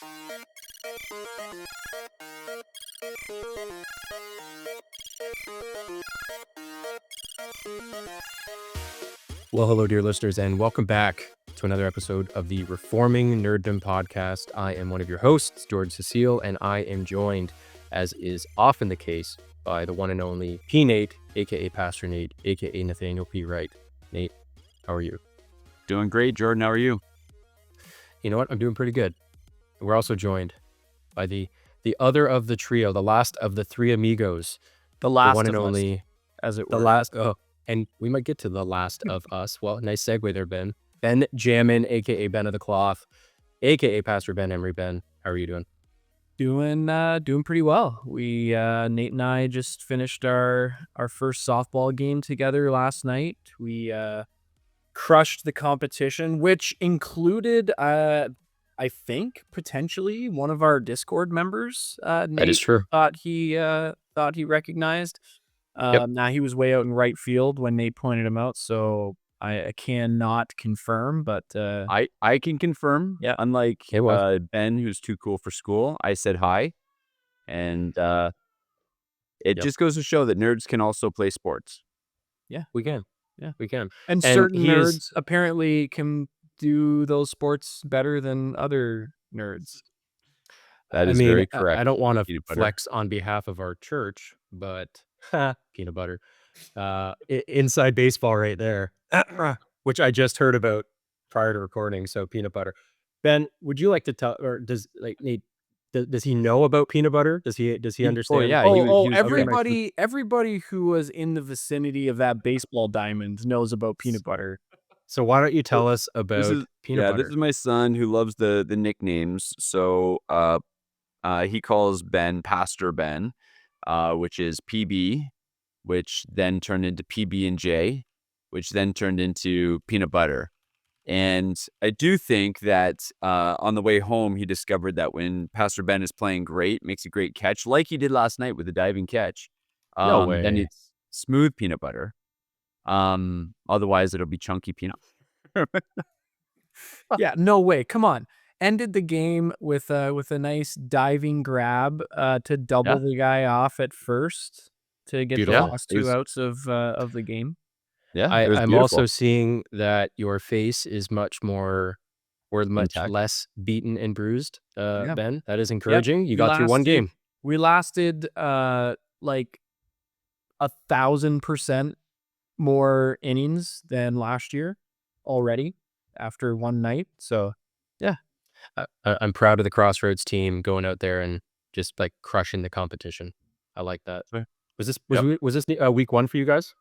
Well, hello, dear listeners, and welcome back to another episode of the Reforming Nerdom podcast. I am one of your hosts, George Cecile, and I am joined, as is often the case, by the one and only P. Nate, aka Pastor Nate, aka Nathaniel P. Wright. Nate, how are you? Doing great, Jordan. How are you? You know what? I'm doing pretty good. We're also joined by the other of the trio, the last of the three amigos, the last one of and us, only, as it the were. last. Oh, and we might get to the last of us. Well, nice segue there, Ben. Ben Jammin, aka Ben of the Cloth, aka Pastor Ben Emery. Ben, how are you doing? Doing pretty well. We Nate and I just finished our first softball game together last night. We crushed the competition, which included I think potentially one of our Discord members. Nate That is true. thought he recognized. Now he was way out in right field when Nate pointed him out, so I cannot confirm, but I can confirm. Yeah. Unlike It was. Ben, who's too cool for school, I said hi, and it just goes to show that nerds can also play sports. We can. Yeah. We can. and certain nerds apparently can do those sports better than other nerds. That is very correct. I don't want to Peanut butter. flex on behalf of our church, but peanut butter. Inside baseball right there, which I just heard about prior to recording. So peanut butter. Ben, would you like to tell, or does Nate? Does he know about peanut butter? Does he understand? yeah. He was Everybody who was in the vicinity of that baseball diamond knows about peanut butter. So why don't you tell us about peanut butter? This is my son who loves the nicknames. So he calls Ben Pastor Ben, which is PB, which then turned into PB and J, which then turned into peanut butter. And I do think that on the way home, he discovered that when Pastor Ben is playing great, makes a great catch, like he did last night with the diving catch, No way. then it's smooth peanut butter. Otherwise, it'll be chunky peanut. Yeah, no way. Come on. Ended the game with a nice diving grab to double the guy off at first to get Beautiful. the last two outs of the game. Yeah, I'm also seeing that your face is much Intact. less beaten and bruised, Yeah. Ben. That is encouraging. You We got through one lasted- game. We lasted like 1,000% more innings than last year already after one night. So I'm proud of the Crossroads team going out there and just like crushing the competition. I like that. Fair. Was this week one for you guys?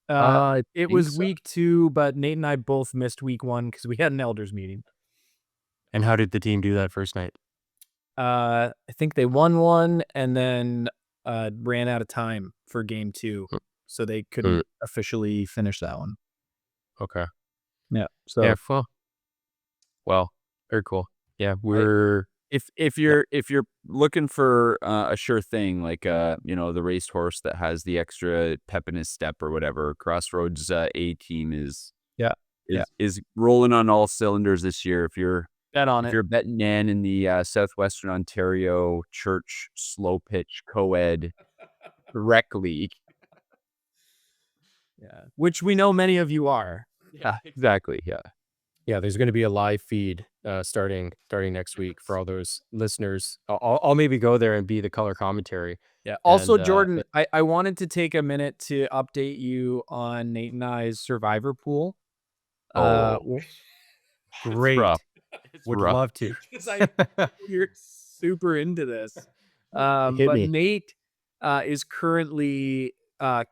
it think was so. week 2, but Nate and I both missed week 1 because we had an elders meeting. And how did the team do that first night? I think they won one and then ran out of time for game 2, so they couldn't officially finish that one. Okay. Yeah. So Yeah. Well, very cool. Yeah, If you're looking for a sure thing, like the racehorse that has the extra pep in his step or whatever, Crossroads A team is rolling on all cylinders this year. If you're bet on if it. you're betting Nan in the Southwestern Ontario Church slow pitch co-ed rec league. Yeah, which we know many of you are. Yeah, exactly. Yeah. Yeah, there's going to be a live feed starting next week for all those listeners. I'll maybe go there and be the color commentary. Yeah. Also, And, Jordan, I wanted to take a minute to update you on Nate and I's Survivor pool. Great. rough. Would rough. love to. You're super into this. Hit But me. Nate is currently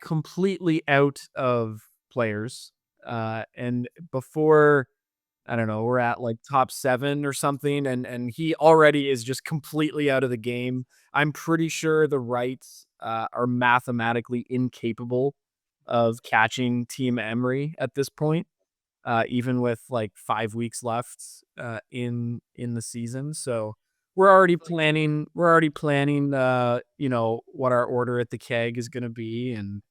completely out of players. And before, I don't know, we're at like top 7 or something, and he already is just completely out of the game. I'm pretty sure the Wrights are mathematically incapable of catching Team Emery at this point, even with like 5 weeks left in the season. So we're already planning. What our order at the keg is going to be, and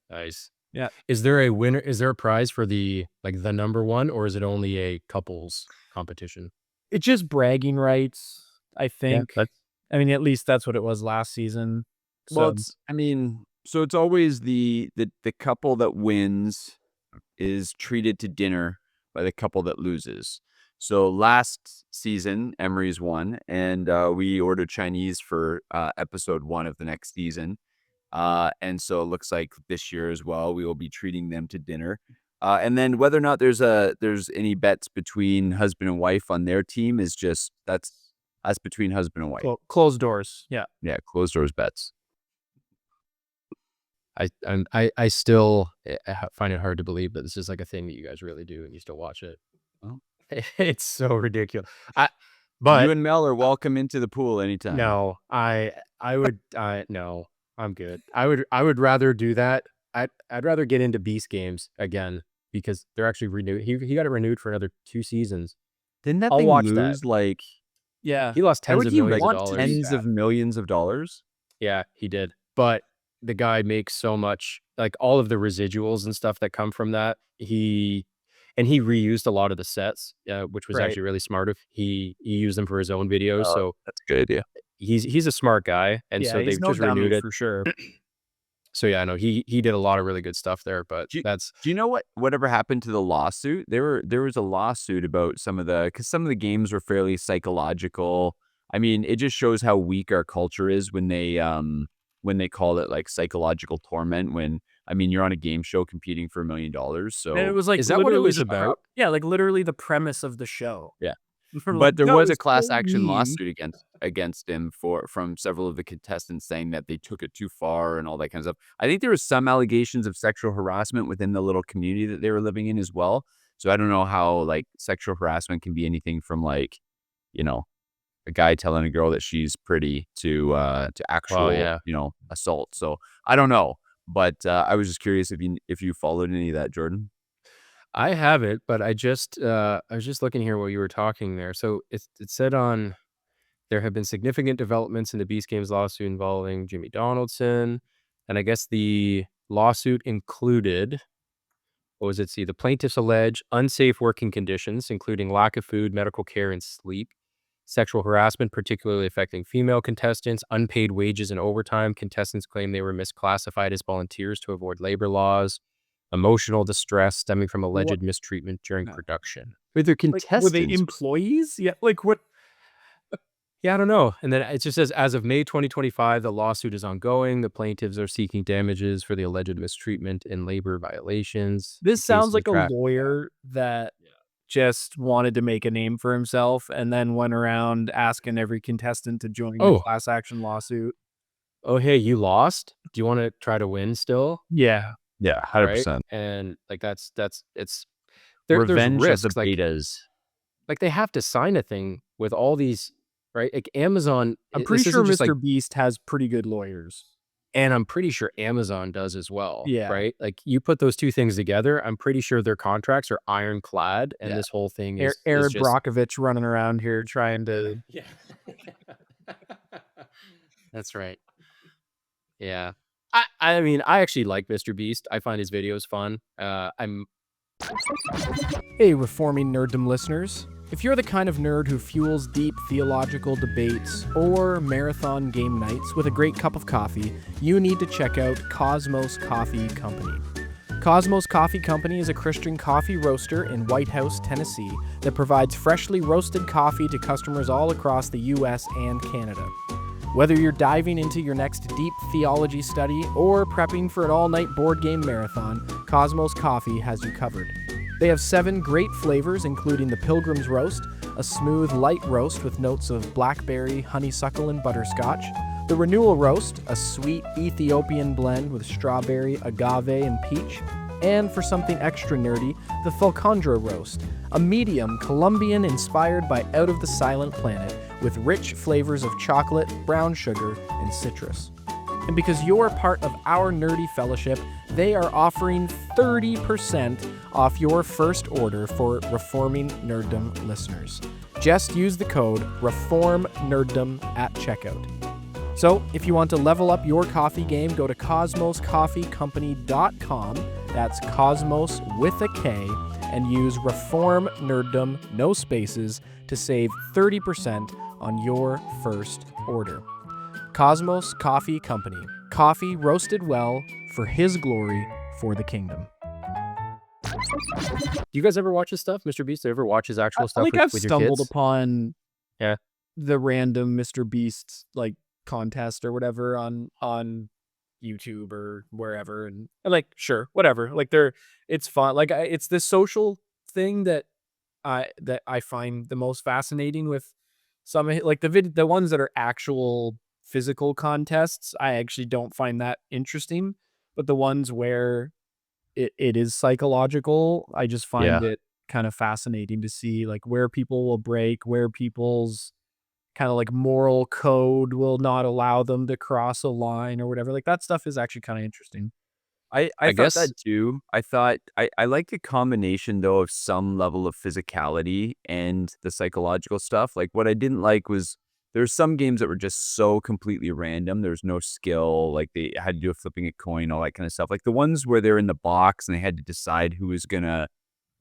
Nice. Yeah. Is there a winner? Is there a prize for the number one, or is it only a couples competition? It's just bragging rights, I think. that's I mean, at least that's what it was last season. Well, So it's always the couple that wins is treated to dinner by the couple that loses. So last season, Emery's won, and we ordered Chinese for episode 1 of the next season. And so it looks like this year as well, we will be treating them to dinner. And then whether or not there's any bets between husband and wife on their team is just that's between husband and wife. closed doors. Yeah. Yeah, closed doors bets. I still find it hard to believe that this is like a thing that you guys really do and you still watch it. Well. It's so ridiculous. You But and Mel are welcome into the pool anytime. no, I would no, I'm good. I would rather do that. I'd rather get into Beast games again because they're actually renewed. He got it renewed for another 2 seasons. Didn't that I'll thing watch lose that. like Yeah. He lost tens of millions of want dollars. tens of millions of dollars? Yeah, he did. But the guy makes so much, like all of the residuals and stuff that come from that. He reused a lot of the sets, which was Right. actually really smart of. He used them for his own videos, so That's a good idea. he's a smart guy, and so he's they've no just dummy renewed it. for sure. So yeah, no, he did a lot of really good stuff there, but Do that's you know whatever happened to the lawsuit? There was a lawsuit about because some of the games were fairly psychological. I mean, it just shows how weak our culture is when they call it like psychological torment. When I mean, you're on a game show competing for $1 million. So And it was like is that what it literally was the about? Yeah, like literally the premise of the show. Yeah. We're But like, there "That was a class so action mean." lawsuit against him from several of the contestants saying that they took it too far and all that kind of stuff. I think there was some allegations of sexual harassment within the little community that they were living in as well. So I don't know how like sexual harassment can be anything from like, a guy telling a girl that she's pretty to actual, yeah. assault. So I don't know, but I was just curious if you followed any of that, Jordan. I have it, but I was just looking here while you were talking there. So it said on there have been significant developments in the Beast Games lawsuit involving Jimmy Donaldson, and I guess the lawsuit included, what was it? See, the plaintiffs allege unsafe working conditions, including lack of food, medical care, and sleep, sexual harassment, particularly affecting female contestants, unpaid wages and overtime. Contestants claim they were misclassified as volunteers to avoid labor laws, emotional distress stemming from alleged mistreatment during production. Wait, they're Like, contestants. were they employees? Yeah, like what? Yeah, I don't know. And then it just says, as of May 2025, the lawsuit is ongoing. The plaintiffs are seeking damages for the alleged mistreatment and labor violations. This The case sounds is like a tracked. lawyer that just wanted to make a name for himself and then went around asking every contestant to join the Oh. class action lawsuit. Oh, hey, you lost? Do you want to try to win still? Yeah. Yeah, 100%. And like that's it's Revenge there's of risks. the betas. Like they have to sign a thing with all these, right? Like Amazon. I'm this pretty sure isn't just, Mr. like, Beast has pretty good lawyers. and I'm pretty sure Amazon does as well. Yeah. Right. Like you put those two things together, I'm pretty sure their contracts are ironclad, and Yeah. this whole thing is Aaron just, Brockovich running around here trying to. Yeah. That's right. Yeah. I mean, I actually like Mr. Beast. I find his videos fun. Hey, Reforming Nerdom listeners. If you're the kind of nerd who fuels deep theological debates or marathon game nights with a great cup of coffee, you need to check out Cosmos Coffee Company. Cosmos Coffee Company is a Christian coffee roaster in White House, Tennessee, that provides freshly roasted coffee to customers all across the US and Canada. Whether you're diving into your next deep theology study or prepping for an all-night board game marathon, Cosmos Coffee has you covered. They have 7 great flavors, including the Pilgrim's Roast, a smooth, light roast with notes of blackberry, honeysuckle, and butterscotch, the Renewal Roast, a sweet Ethiopian blend with strawberry, agave, and peach, and for something extra nerdy, the Falcondra Roast, a medium Colombian inspired by Out of the Silent Planet with rich flavors of chocolate, brown sugar, and citrus. And because you're part of our nerdy fellowship, they are offering 30% off your first order for Reforming Nerdom listeners. Just use the code REFORMNERDDOM at checkout. So, if you want to level up your coffee game, go to cosmoscoffeecompany.com. That's Cosmos with a K, and use Reform Nerdom, no spaces, to save 30% on your first order. Cosmos Coffee Company. Coffee roasted well for his glory, for the kingdom. Do you guys ever watch his stuff, Mr. Beast? Do you ever watch his actual stuff I've with your stumbled kids? upon Yeah. the random Mr. Beast contest or whatever on YouTube or wherever, and sure, whatever. It's fun. It's this social thing that I find the most fascinating with some of the ones that are actual physical contests. I actually don't find that interesting, but the ones where it is psychological, I just find it kind of fascinating to see where people will break, where people's kind of moral code will not allow them to cross a line or whatever. That stuff is actually kind of interesting. I I thought guess that too. I thought I like a combination though of some level of physicality and the psychological stuff. Like what I didn't like was there's some games that were just so completely random. There's no skill. Like they had to do a flipping a coin, all that kind of stuff. Like the ones where they're in the box and they had to decide who was gonna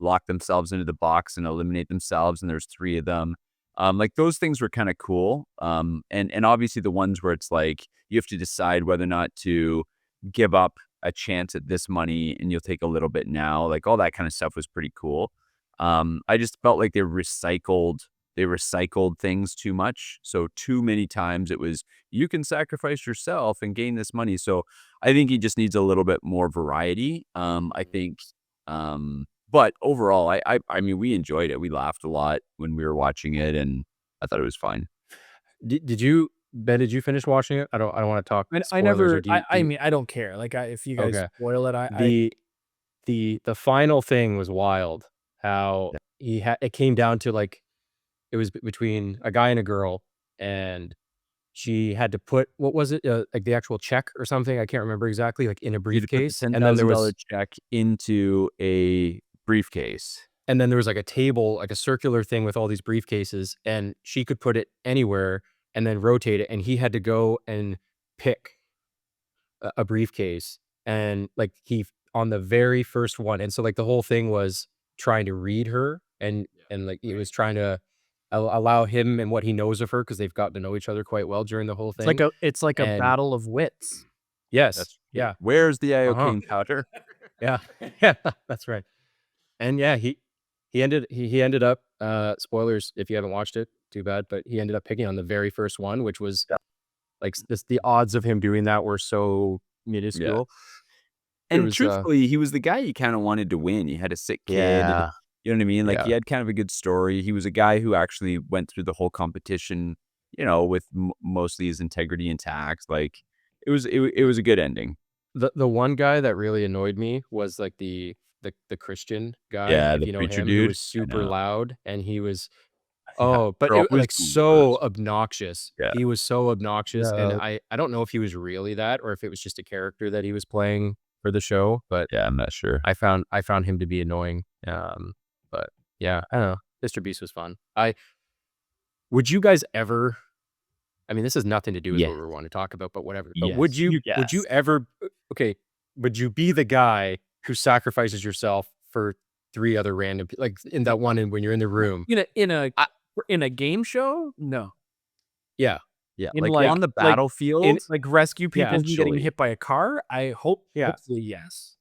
lock themselves into the box and eliminate themselves, and there's 3 of them. Like those things were kind of cool. And obviously the ones where it's like you have to decide whether or not to give up a chance at this money and you'll take a little bit now. Like all that kind of stuff was pretty cool. I just felt like they recycled things too much. So too many times it was you can sacrifice yourself and gain this money. So I think he just needs a little bit more variety. I think but overall I mean we enjoyed it. We laughed a lot when we were watching it and I thought it was fine. did you Ben? Did you finish watching it? I don't want to talk I spoilers. never. Or do you? I mean, I don't care. If you guys Okay. spoil it, The final thing was wild. How it came down to it was between a guy and a girl, and she had to put what was it like the actual check or something? I can't remember exactly. In a You had to put the briefcase, and then there $10,000 was check into a briefcase. a table, like a circular thing with all these briefcases, and she could put it anywhere and then rotate it, and he had to go and pick a briefcase, and he on the very first one, and so the whole thing was trying to read her, and he was trying to allow him and what he knows of her because they've gotten to know each other quite well during the whole thing. it's like a And battle of wits. yes, yeah, Where's the uh-huh. iocane powder? yeah, yeah, that's right. And yeah, he ended up spoilers if you haven't watched it, too bad, but he ended up picking on the very first one, which was the odds of him doing that were so minuscule. It And was truthfully, he was the guy you kinda wanted to win. He had a sick kid. yeah, You know what I mean? Like, yeah. he had kind of a good story. He was a guy who actually went through the whole competition, with mostly his integrity intact. Like, it was a good ending. The one guy that really annoyed me was the Christian guy, Yeah, if the you know preacher him, who dude. was I super know. loud, and he was Yeah, but they're it always the so worst. obnoxious. Yeah. He was so obnoxious, and Yeah. I don't know if he was really that or if it was just a character that he was playing for the show, but Yeah, I'm not sure. I found him to be annoying. But yeah, I don't know. Mr. Beast was fun. Would you guys ever? I mean, this has nothing to do with Yeah. what we want to talk about, but whatever. But Yes, would you you ever? Okay, would you be the guy who sacrifices yourself for 3 other random in that one when you're in the room? In a game show? No. Yeah, Yeah, In like, on the battlefield, rescue people from getting eventually. hit by a car? Hopefully yes.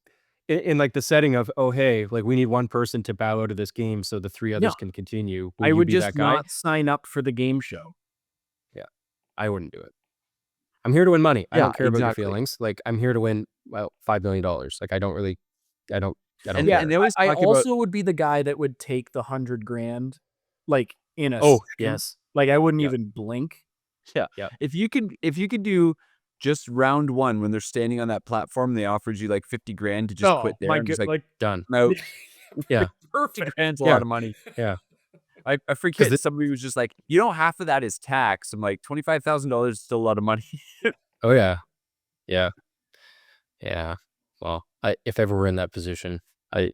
in the setting of hey, we need one person to bow out of this game so the 3 others No. can continue. I you would be just that guy? not sign up for the game show. I wouldn't do it. I'm here to win money. I Yeah, don't care about your exactly. feelings. I'm here to win, well, $5 million. I don't really, I don't And care. they always I talk about also would be the guy that would take the 100 grand, in a Oh, second. yes. I wouldn't Yep. even blink. Yeah. Yep. If you could do just round 1 when they're standing on that platform, they offered you, 50 grand to just quit there and just Done. no. Yeah. Perfect. Grand's a Yeah. lot of money. Yeah. I 'Cause forget, somebody was just like, half of that is tax. I'm like, $25,000 is still a lot of money. Oh, yeah. Yeah. Yeah. Well, if ever we're in that position, I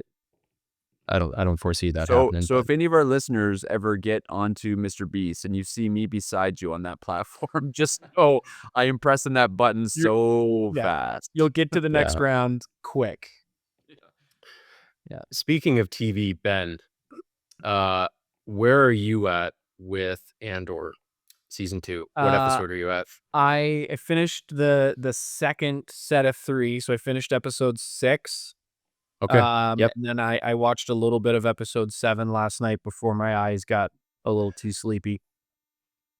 don't foresee that happening. So if any of our listeners ever get onto Mr. Beast and you see me beside you on that platform, just know I am pressing that button so yeah. fast. You'll get to the next round quick. Speaking of TV, Ben, where are you at with Andor season 2? What Uh, episode are you at? I finished the second set of 3, so I finished episode 6. Okay. Yep. And then I watched a little bit of episode 7 last night before my eyes got a little too sleepy.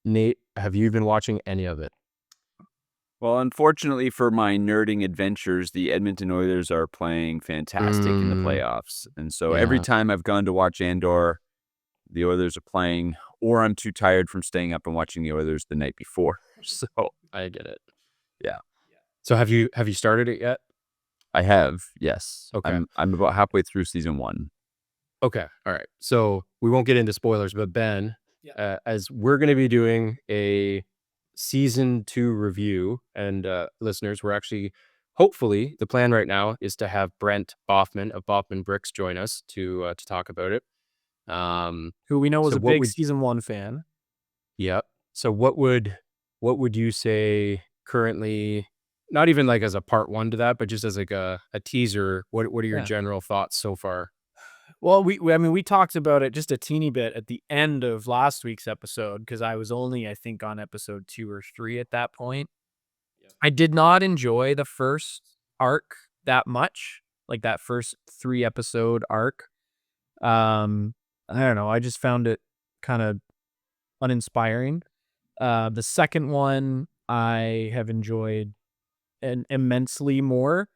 Nate, have you been watching any of it? Well, unfortunately for my nerding adventures, the Edmonton Oilers are playing fantastic in the playoffs. And so every Yeah. time I've gone to watch Andor, the Oilers are playing, or I'm too tired from staying up and watching the Oilers the night before. So I get it. yeah, So have you started it yet? I have. Yes. Okay. I'm about halfway through season 1. Okay. All right. So we won't get into spoilers, but Ben, as we're going to be doing a season 2 review, and listeners, we're actually, hopefully, the plan right now is to have Brent Boffman of Boffman Bricks join us to talk about it. Who we know was So a what big would season 1 fan. Yep. So what would you say currently? Not even like as a part 1 to that, but just as like a teaser. What are your Yeah. general thoughts so far? Well, I mean, we talked about it just a teeny bit at the end of last week's episode because I was only, I think, on episode 2 or 3 at that point. I did not enjoy the first arc that much, like that first 3 episode arc. I don't know. I just found it kind of uninspiring. The second one I have enjoyed immensely more.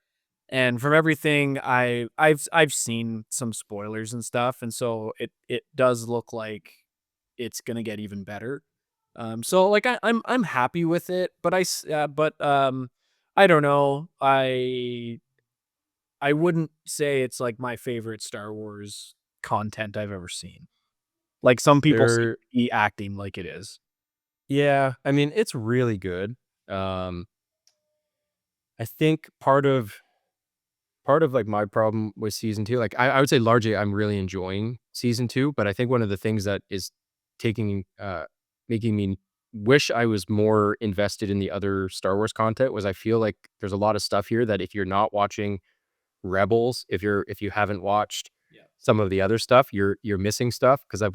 And from everything I've seen some spoilers and stuff, and so it does look like it's gonna get even better. So like I'm happy with it, but I don't know. I wouldn't say it's like my favorite Star Wars content I've ever seen. Like some people seem There, to be acting like it is. yeah. I mean, it's really good. Um, I think part of like my problem with season 2, like I would say largely I'm really enjoying season 2, but I think one of the things that is taking making me wish I was more invested in the other Star Wars content was I feel like there's a lot of stuff here that if you're not watching Rebels, if you haven't watched some of the other stuff, you're missing stuff because I've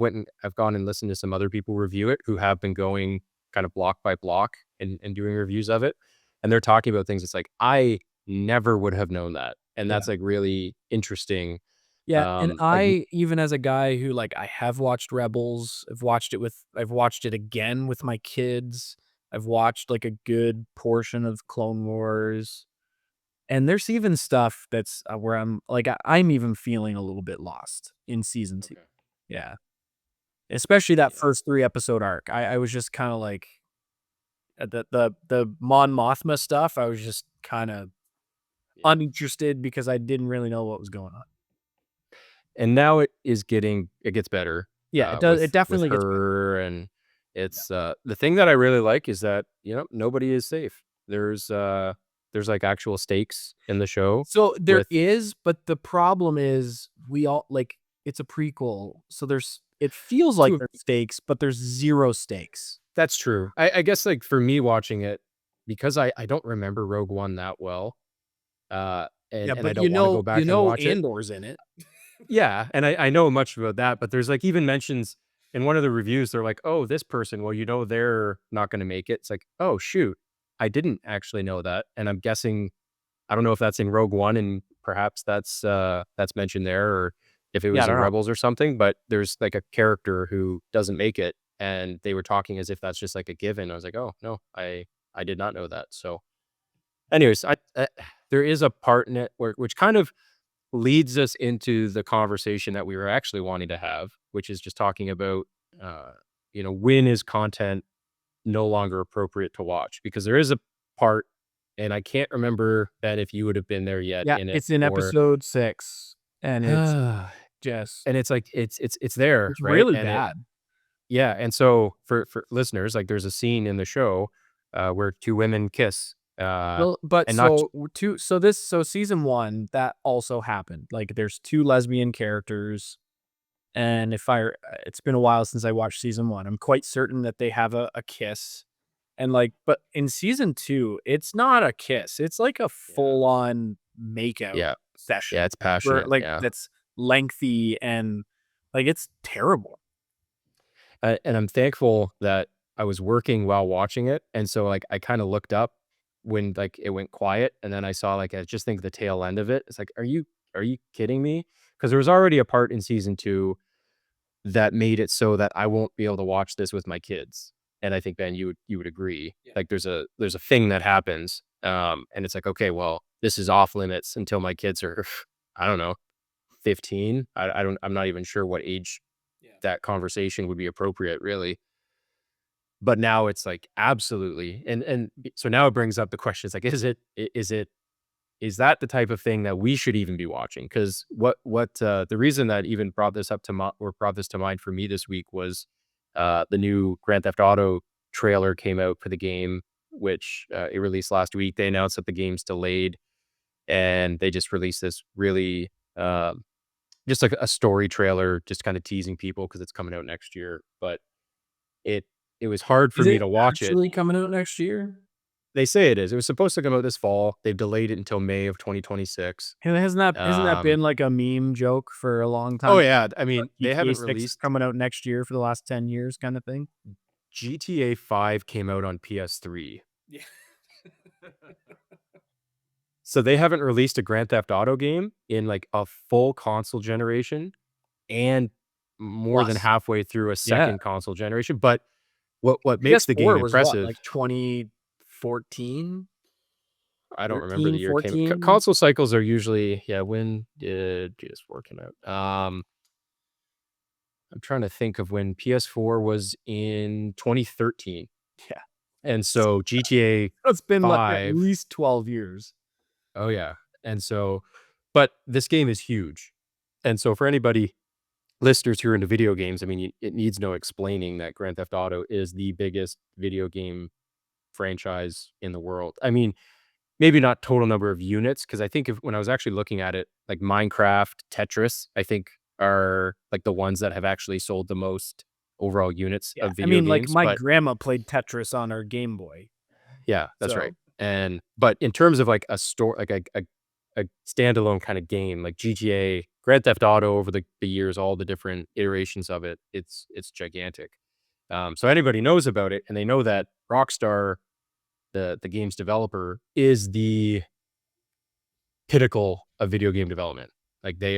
gone and listened to some other people review it who have been going kind of block by block and doing reviews of it, and they're talking about things. It's like I never would have known that, and Yeah. that's like really interesting. Yeah, and Like I even as a guy who, like, I have watched Rebels, I've watched it again with my kids. I've watched, like, a good portion of Clone Wars, and there's even stuff that's, where I'm like, I'm even feeling a little bit lost in season 2. Okay. Yeah. Especially that Yeah. first 3 episode arc. I was just kinda like, the Mon Mothma stuff, I was just kinda Yeah. uninterested because I didn't really know what was going on. And now it gets better, Yeah, it does, it with definitely gets better. her, and it's, the thing that I really like is that, nobody is safe. There's, like, actual stakes in the show So there with is, but the problem is we all like it's a prequel, so it feels like to there's stakes, but there's 0 stakes. That's true. I guess, like, for me watching it, because I don't remember Rogue One that well, Yeah, and I but don't wanna go back and watch it. Andor's in it. Yeah, and I know much about that, but there's, like, even mentions in one of the reviews, they're like, "Oh, this person, well, they're not gonna make it." It's like, "Oh, shoot. I didn't actually know that," and I'm guessing I don't know if that's in Rogue One and perhaps that's mentioned there or if it Yeah, I was in don't know. Rebels or something, but there's, like, a character who doesn't make it, and they were talking as if that's just, like, a given. I was like, "Oh, no. I did not know that." So, anyways, there is a part in it which kind of leads us into the conversation that we were actually wanting to have, which is just talking about, uh, when is content no longer appropriate to watch? Because there is a part, and I can't remember, Ben, if you would have been there yet Yeah, in it it's in or episode 6, and it's and just it's like it's there, it's right? really And it bad. yeah, and so for listeners, like there's a scene in the show where two women kiss, Well, but and not j- so season 1, that also happened. Like, there's 2 lesbian characters, and it's been a while since I watched season 1. I'm quite certain that they have a kiss. And, like, but in season 2, it's not a kiss. It's like a yeah, full-on makeout yeah, session yeah, it's where, passionate, like, yeah, lengthy and like it's terrible. And I'm thankful that I was working while watching it, and so, like, I kinda looked up when, like, it went quiet, and then I saw, like, I just think the tail end of it. It's like, are you kidding me? Because there was already a part in season 2 that made it so that I won't be able to watch this with my kids, and I think, Ben, you would agree. Yeah. Like, there's a thing that happens, and it's like, "Okay, well, this is off limits until my kids are, I don't know, 15?" I'm not even sure what age Yeah. that conversation would be appropriate, really. But now it's like, absolutely, so now it brings up the question, it's like, is that the type of thing that we should even be watching? Because the reason that even brought this up to or brought this to mind for me this week was, the new Grand Theft Auto trailer came out for the game, which, it released last week. They announced that the game's delayed, and they just released this really, just like a story trailer, just kinda teasing people because it's coming out next year, but it it was hard for Is me it to watch it. actually coming out next year? They say it is. It was supposed to come out this fall. They've delayed it until May of 2026. And hasn't that Um been like a meme joke for a long Oh, time? yeah. I Like mean, they GTA haven't 6 is released coming out next year for the last 10 years kind of thing? GTA 5 came out on PS3. Yeah. So they haven't released a Grand Theft Auto game in, like, a full console generation and more than Plus. halfway through a Yeah. second console generation, but what makes the game PS4 was what, impressive. like 2014, I don't remember the 13, year it came out. 14? Console cycles are usually, yeah, when did PS4 come out? I'm trying to think of when PS4 was in 2013. Yeah. And so GTA It's been like at 5. least 12 years. Oh, yeah. And so, but this game is huge. And so for anybody, listeners who are into video games, I mean, it needs no explaining that Grand Theft Auto is the biggest video game franchise in the world. I mean, maybe not total number of units, because I think when I was actually looking at it, like Minecraft, Tetris, I think are like the ones that have actually sold the most overall units Yeah. of I video mean, like games. my But grandma played Tetris on her Game Boy. yeah, that's right. So, And but in terms of like a store, like a standalone kind of game, like GTA, Grand Theft Auto over the years, all the different iterations of it, it's gigantic. So anybody knows about it, and they know that Rockstar, the game's developer, is the pinnacle of video game development. Like they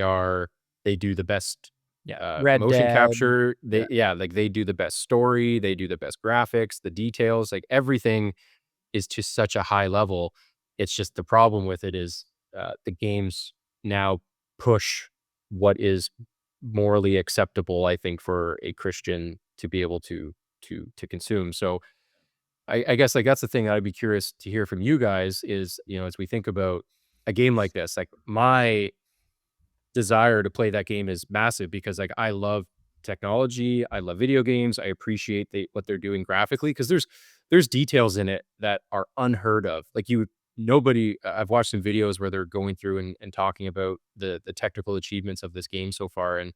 do the best yeah, Red motion Dead. capture. Yeah. Like they do the best story, they do the best graphics, the details, like everything is to such a high level. It's just the problem with it is, the games now push what is morally acceptable, I think, for a Christian to be able to consume. So I guess, like, that's the thing that I'd be curious to hear from you guys is, as we think about a game like this, like, my desire to play that game is massive because, like, I love technology, I love video games, I appreciate what they're doing graphically because there's details in it that are unheard of. Like, I've watched some videos where they're going through and talking about the technical achievements of this game so far, and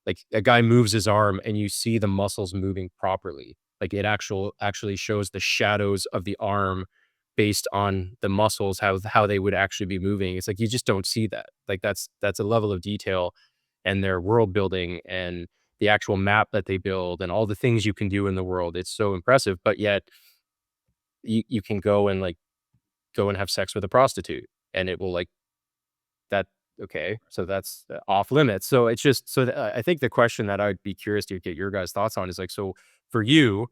like, a guy moves his arm and you see the muscles moving properly. Like, it actually shows the shadows of the arm based on the muscles, how they would actually be moving. It's like, you just don't see that. Like, that's a level of detail, and their world building and the actual map that they build and all the things you can do in the world. It's so impressive, but yet you can go and have sex with a prostitute, and it will, like, that okay, so that's, off limits. So it's just so I think the question that I'd be curious to get your guys' thoughts on is, like, so for you,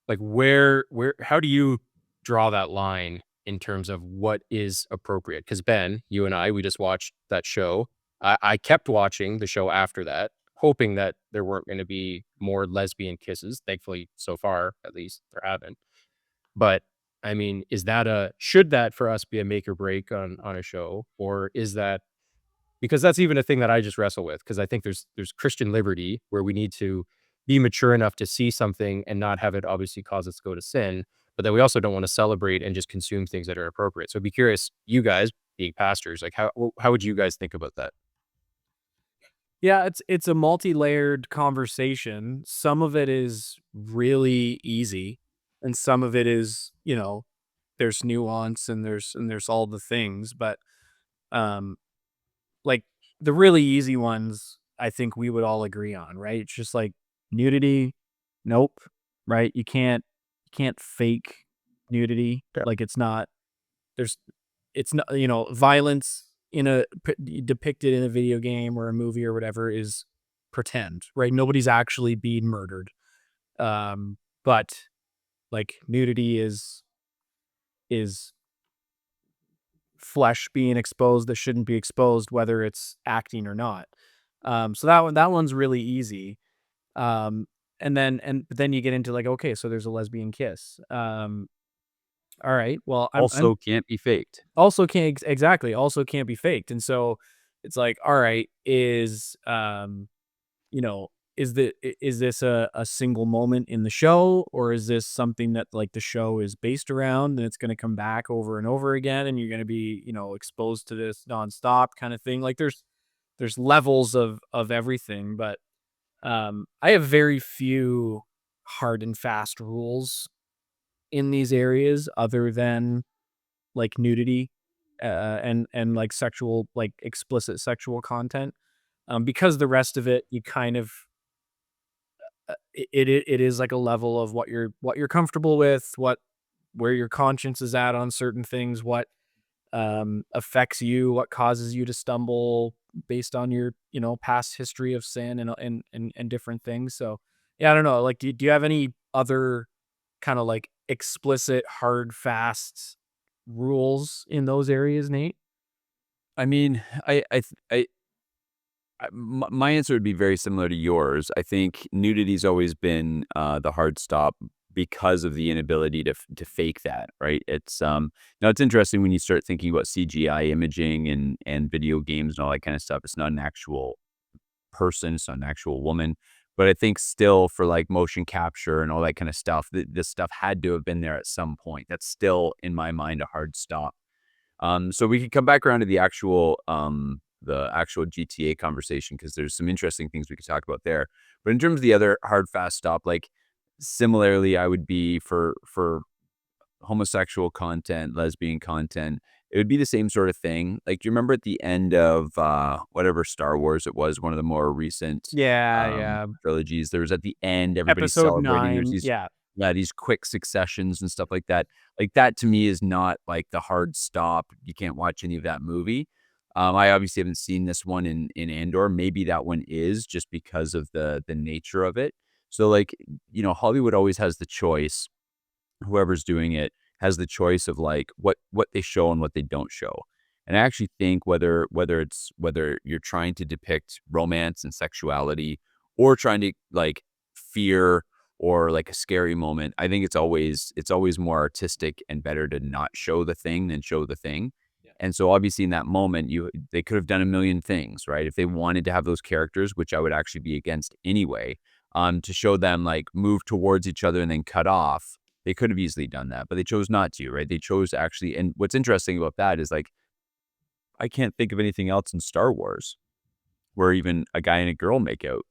like, where how do you draw that line in terms of what is appropriate? Because Ben, you and I, we just watched that show. I kept watching the show after that, hoping that there weren't gonna be more lesbian kisses. Thankfully, so far, at least, there haven't. But, I mean, should that for us be a make or break on a show? Or is that because that's even a thing that I just wrestle with, because I think there's Christian liberty where we need to be mature enough to see something and not have it obviously cause us to go to sin, but then we also don't wanna celebrate and just consume things that are appropriate. So I'd be curious, you guys being pastors, like, how would you guys think about that? Yeah, it's a multi-layered conversation. Some of it is really easy, and some of it is, there's nuance and there's all the things, but, um, like, the really easy ones, I think we would all agree on, right? It's just like nudity. Nope. Right. You can't fake nudity. Yeah. Like it's not, there's, it's not, violence depicted in a video game or a movie or whatever is pretend, right? Nobody's actually being murdered. But like nudity is flesh being exposed that shouldn't be exposed, whether it's acting or not. So that one's really easy. But then you get into like, okay, so there's a lesbian kiss. All right, well, I'm Also can't be faked. also exactly also can't be faked, and so it's like, all right, you know, is this a single moment in the show, or is this something that like the show is based around and it's going to come back over and over again and you're going to be, exposed to this nonstop kind of thing? Like there's levels of everything, but I have very few hard and fast rules in these areas other than like nudity and like sexual, like explicit sexual content. Because the rest of it, you kind of it is like a level of what you're comfortable with, where your conscience is at on certain things, what affects you, what causes you to stumble based on your past history of sin and different things. So yeah, I don't know. Like, do you have any other kind of like explicit, hard, fast rules in those areas, Nate? I mean, my answer would be very similar to yours. I think nudity's always been the hard stop because of the inability to fake that, right? It's now it's interesting when you start thinking about CGI imaging and video games and all that kind of stuff. It's not an actual person, it's not an actual woman. But I think still for like motion capture and all that kind of stuff, this stuff had to have been there at some point. That's still in my mind a hard stop. So we could come back around to the actual GTA conversation because there's some interesting things we could talk about there. But in terms of the other hard fast stop, like similarly, I would be for homosexual content, lesbian content. It would be the same sort of thing. Like, do you remember at the end of whatever Star Wars it was, one of the more recent Yeah, yeah. trilogies? There was at the end, everybody's Episode celebrating. There's 9. these Yeah. these quick successions and stuff like that. Like that to me is not like the hard stop. You can't watch any of that movie. I obviously haven't seen this one in Andor. Maybe that one is just because of the nature of it. So like, Hollywood always has the choice, whoever's doing it has the choice of like what they show and what they don't show. And I actually think whether you're trying to depict romance and sexuality or trying to like fear or like a scary moment, I think it's always more artistic and better to not show the thing than show the thing. And so obviously in that moment, they could have done a million things, right? If they wanted to have those characters, which I would actually be against anyway, to show them like move towards each other and then cut off, they could have easily done that, but they chose not to, right? They chose to actually, and what's interesting about that is like, I can't think of anything else in Star Wars where even a guy and a girl make out,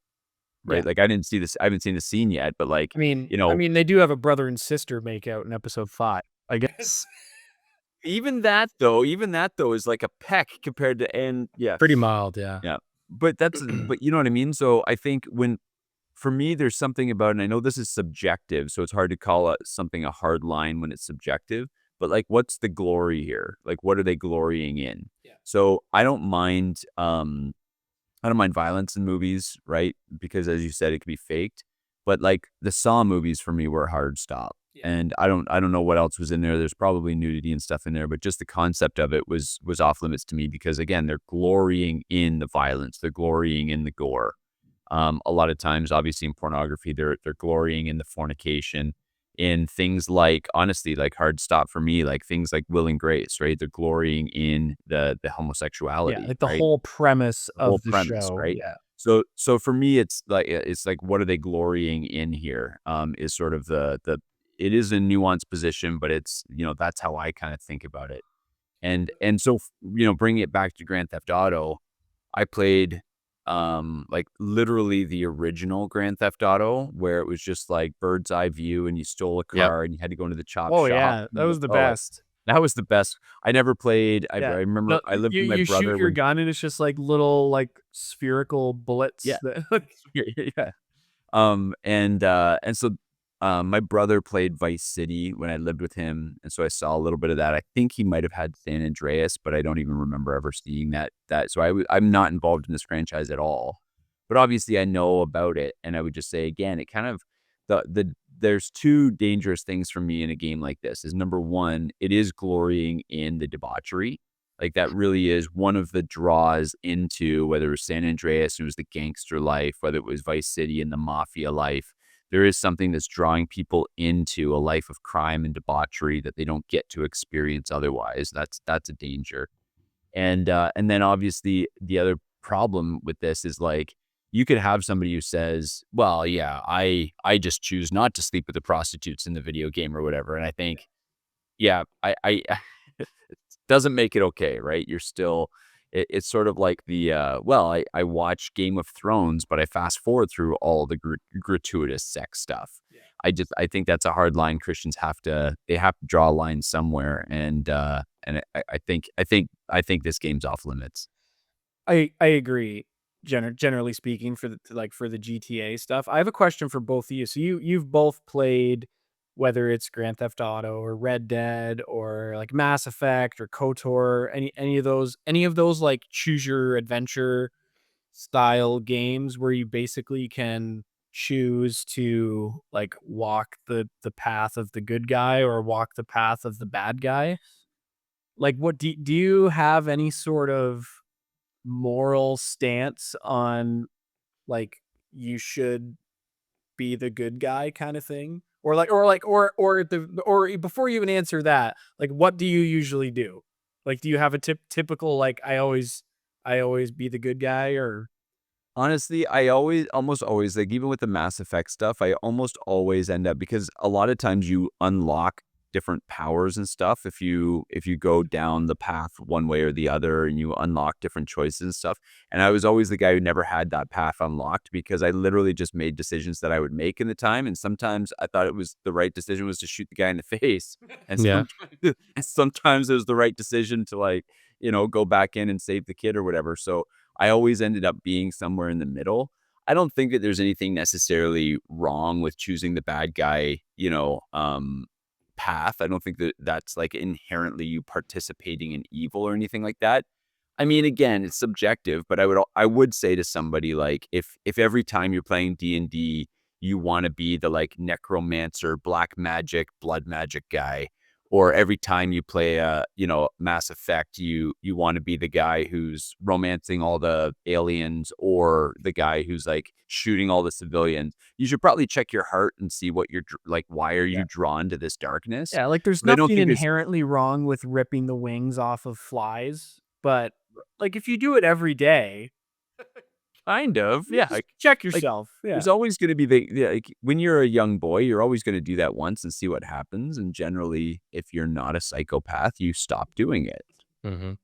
right? Yeah. Like I haven't seen the scene yet, but like, I mean, they do have a brother and sister make out in episode 5, I guess. even that though is like a peck compared to, and yeah, Pretty mild, yeah. yeah. But but you know what I mean? So I think for me, there's something about, and I know this is subjective, so it's hard to call something a hard line when it's subjective, but like, what's the glory here? Like, what are they glorying in? Yeah. So I don't mind violence in movies, right? Because as you said, it could be faked, but like the Saw movies for me were a hard stop. Yeah. And I don't know what else was in there. There's probably nudity and stuff in there, but just the concept of it was off limits to me because again, they're glorying in the violence, they're glorying in the gore. A lot of times, obviously in pornography, they're glorying in the fornication, in things like, honestly, like hard stop for me, like things like Will and Grace, right? They're glorying in the homosexuality, Yeah, like the right? whole premise The whole of the premise, show. right? Yeah. So for me, it's like what are they glorying in here? Is sort of the it is a nuanced position, but it's that's how I kind of think about it. And so bringing it back to Grand Theft Auto, I played like literally the original Grand Theft Auto where it was just like bird's eye view and you stole a Yep. car and you had to go into the chop Oh shop. yeah, that was the Oh, best. That was the best. I never played. I Yeah. remember No, I lived you with my you shoot brother your when. gun and it's just like little like spherical bullets Yeah. that Yeah. And so my brother played Vice City when I lived with him, and so I saw a little bit of that. I think he might have had San Andreas, but I don't even remember ever seeing that. So I'm not involved in this franchise at all. But obviously I know about it, and I would just say again, it kind of there's two dangerous things for me in a game like this. Is number one, it is glorying in the debauchery. Like that really is one of the draws into whether it was San Andreas, it was the gangster life, whether it was Vice City and the mafia life. There is something that's drawing people into a life of crime and debauchery that they don't get to experience otherwise. That's a danger. And then obviously the other problem with this is like you could have somebody who says, "Well, yeah, I just choose not to sleep with the prostitutes in the video game or whatever." And I think, yeah, I it doesn't make it okay, right? You're still it's sort of like well, I watch Game of Thrones, but I fast forward through all the gratuitous sex stuff. I think that's a hard line Christians have to draw a line somewhere, and I think this game's off limits. I agree. Generally speaking, for the GTA stuff, I have a question for both of you. So you've both played, whether it's Grand Theft Auto or Red Dead or like Mass Effect or KOTOR, any of those like choose your adventure style games where you basically can choose to like walk the path of the good guy or walk the path of the bad guy. Like, what do you have any sort of moral stance on, like, you should be the good guy kind of thing? Or before you even answer that, like, what do you usually do? Like, do you have a typical, like, I always be the good guy, or Honestly, almost always, like, even with the Mass Effect stuff, I almost always end up because a lot of times you unlock different powers and stuff if you go down the path one way or the other and you unlock different choices and stuff. And I was always the guy who never had that path unlocked because I literally just made decisions that I would make in the time. And sometimes I thought it was the right decision was to shoot the guy in the face. And Yeah. sometimes it was the right decision to like, go back in and save the kid or whatever. So I always ended up being somewhere in the middle. I don't think that there's anything necessarily wrong with choosing the bad guy, path. I don't think that that's like inherently you participating in evil or anything like that. I mean, again, it's subjective, but I would say to somebody like if every time you're playing D&D, you want to be the like necromancer, black magic, blood magic guy, or every time you play Mass Effect, you want to be the guy who's romancing all the aliens or the guy who's like shooting all the civilians. You should probably check your heart and see what you're like why are yeah. you drawn to this darkness? Yeah, like, there's But I don't nothing think there's inherently wrong with ripping the wings off of flies, but, like, if you do it every day, kind of, you yeah, just check like yourself. Yeah. there's always going to be like when you're a young boy, you're always going to do that once and see what happens. And generally, if you're not a psychopath, you stop doing it. Mhm.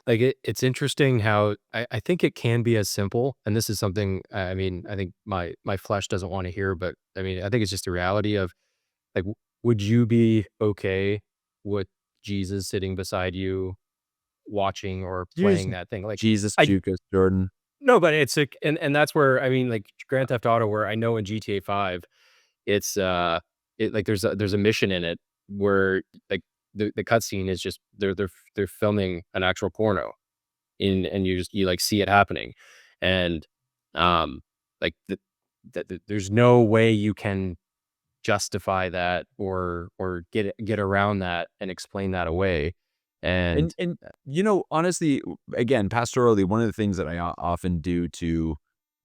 Like, it's interesting how I think it can be as simple, and this is something, I mean, I think my flesh doesn't wanna hear, but, I mean, I think it's just the reality of, like, would you be okay with Jesus sitting beside you watching or Jesus, playing that thing? Like, Jesus, I Jukas, Jordan. no, but it's like and that's where, I mean, like, Grand Theft Auto, where I know in GTA 5, it's, like, there's a mission in it where, like, the cutscene is just they're filming an actual porno. And you like see it happening, and like there's no way you can justify that or get around that and explain that away. And And honestly, again, pastorally, one of the things that I often do to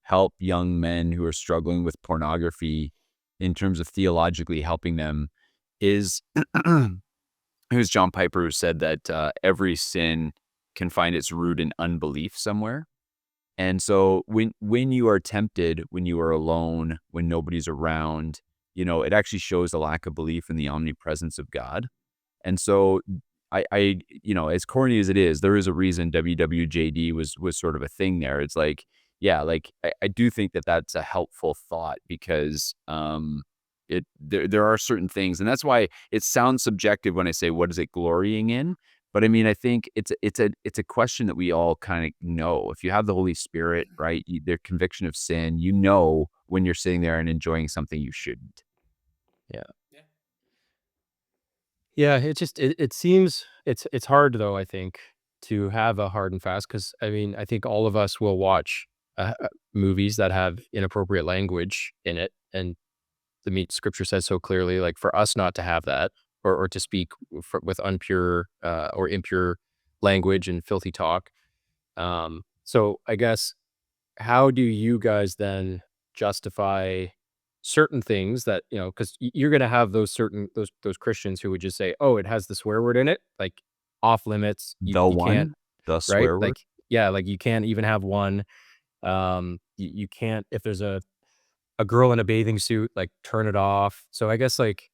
help young men who are struggling with pornography in terms of theologically helping them is it was John Piper who said that every sin can find its root in unbelief somewhere. And so when you are tempted, when you are alone, when nobody's around, it actually shows a lack of belief in the omnipresence of God. And so as corny as it is, there is a reason WWJD was sort of a thing there. It's like, yeah, like I do think that that's a helpful thought because there are certain things, and that's why it sounds subjective when I say what is it glorying in. But I mean, I think it's a question that we all kind of know. If you have the Holy Spirit, right, their conviction of sin, when you're sitting there and enjoying something you shouldn't. Yeah. Yeah, it seems it's hard though, I think, to have a hard and fast because I mean, I think all of us will watch movies that have inappropriate language in it, and scripture says so clearly, like for us not to have that or to speak with unpure or impure language and filthy talk. So I guess how do you guys then justify certain things that, because you're going to have those Christians who would just say, oh, it has the swear word in it, like off limits. The You can't, one, the right? swear word. Like, yeah, like you can't even have one. You can't, if there's a girl in a bathing suit, like turn it off. So I guess like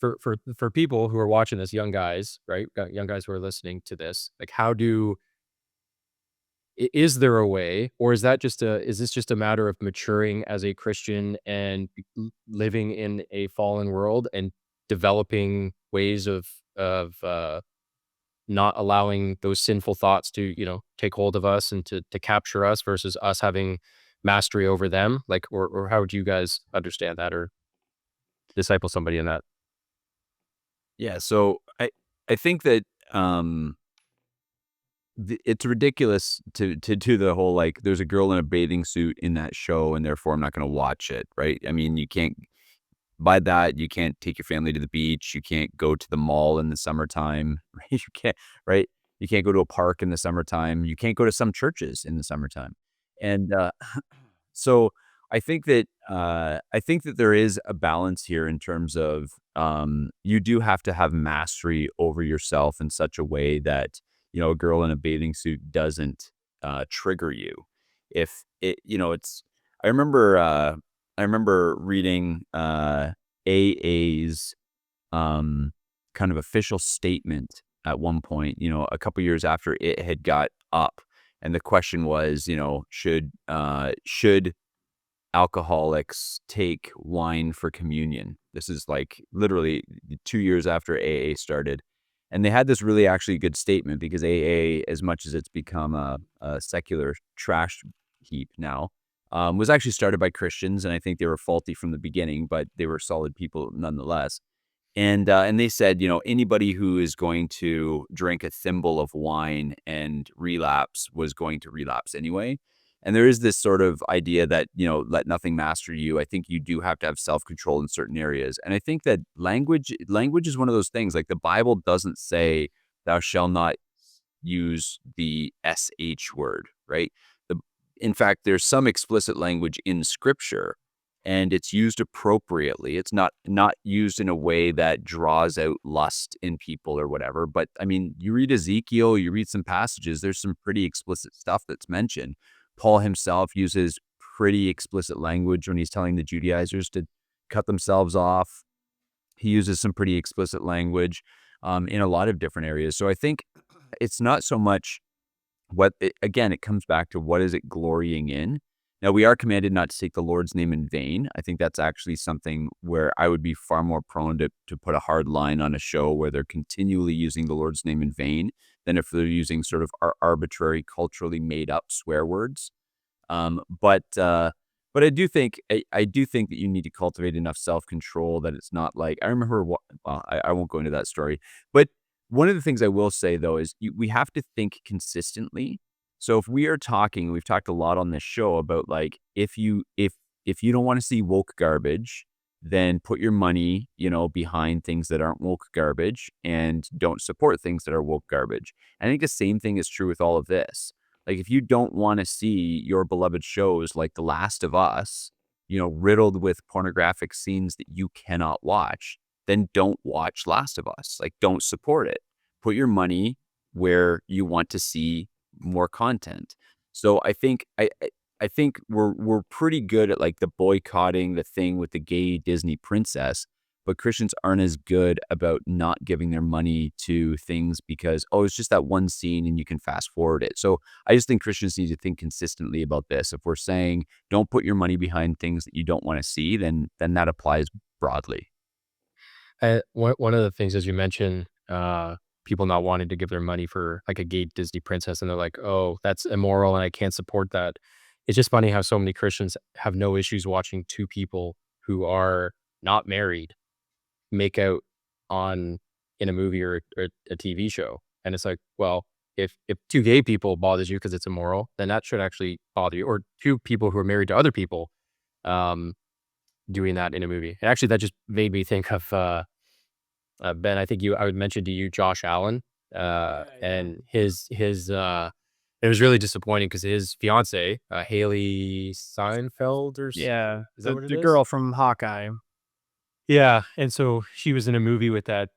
for people who are watching this, young guys, right? Young guys who are listening to this, like is there a way, or is this just a matter of maturing as a Christian and living in a fallen world and developing ways of not allowing those sinful thoughts to, take hold of us and to capture us versus us having mastery over them? Like, or how would you guys understand that or disciple somebody in that? Yeah, so I think that it's ridiculous to do the whole like there's a girl in a bathing suit in that show and therefore I'm not going to watch it, right? I mean, you can't by that you can't take your family to the beach, you can't go to the mall in the summertime, right? You can't, right? You can't go to a park in the summertime. You can't go to some churches in the summertime. And so I think that there is a balance here in terms of you do have to have mastery over yourself in such a way that a girl in a bathing suit doesn't trigger you. If it it's I remember reading AA's kind of official statement at one point, a couple years after it had got up, and the question was, should alcoholics take wine for communion? This is like literally 2 years after AA started. And they had this really actually good statement because AA, as much as it's become a secular trash heap now, was actually started by Christians. And I think they were faulty from the beginning, but they were solid people nonetheless. And they said, anybody who is going to drink a thimble of wine and relapse was going to relapse anyway. And there is this sort of idea that, let nothing master you. I think you do have to have self-control in certain areas. And I think that language is one of those things. Like the Bible doesn't say thou shalt not use the sh word, right? The, in fact, there's some explicit language in scripture and it's used appropriately. It's not used in a way that draws out lust in people or whatever. But I mean, you read Ezekiel, you read some passages, there's some pretty explicit stuff that's mentioned. Paul himself uses pretty explicit language when he's telling the Judaizers to cut themselves off. He uses some pretty explicit language in a lot of different areas. So I think it's not so much again, it comes back to what is it glorying in? Now, we are commanded not to take the Lord's name in vain. I think that's actually something where I would be far more prone to put a hard line on a show where they're continually using the Lord's name in vain than if they're using sort of arbitrary, culturally made up swear words. But I do think that you need to cultivate enough self-control that it's not like I remember. Well, I won't go into that story, but one of the things I will say though is we have to think consistently. So if we are talking, we've talked a lot on this show about like if you don't want to see woke garbage, then put your money, behind things that aren't woke garbage and don't support things that are woke garbage. I think the same thing is true with all of this. Like if you don't want to see your beloved shows like The Last of Us, riddled with pornographic scenes that you cannot watch, then don't watch Last of Us. Like don't support it. Put your money where you want to see more content. So I think we're pretty good at like the boycotting the thing with the gay Disney princess, but Christians aren't as good about not giving their money to things because it's just that one scene and you can fast forward it. So I just think Christians need to think consistently about this. If we're saying don't put your money behind things that you don't want to see, then that applies broadly. One of the things, as you mentioned, people not wanting to give their money for like a gay Disney princess, and they're like, "Oh, that's immoral, and I can't support that." It's just funny how so many Christians have no issues watching two people who are not married make out on in a movie or a TV show, and it's like, well, if two gay people bothers you because it's immoral, then that should actually bother you, or two people who are married to other people, um, doing that in a movie. And actually, that just made me think of Ben. I think I would mention to you Josh Allen, Yeah, yeah. and it was really disappointing because his fiance, Haley Seinfeld, Yeah, is that the what it the is? girl from Hawkeye. Yeah, and so she was in a movie with that,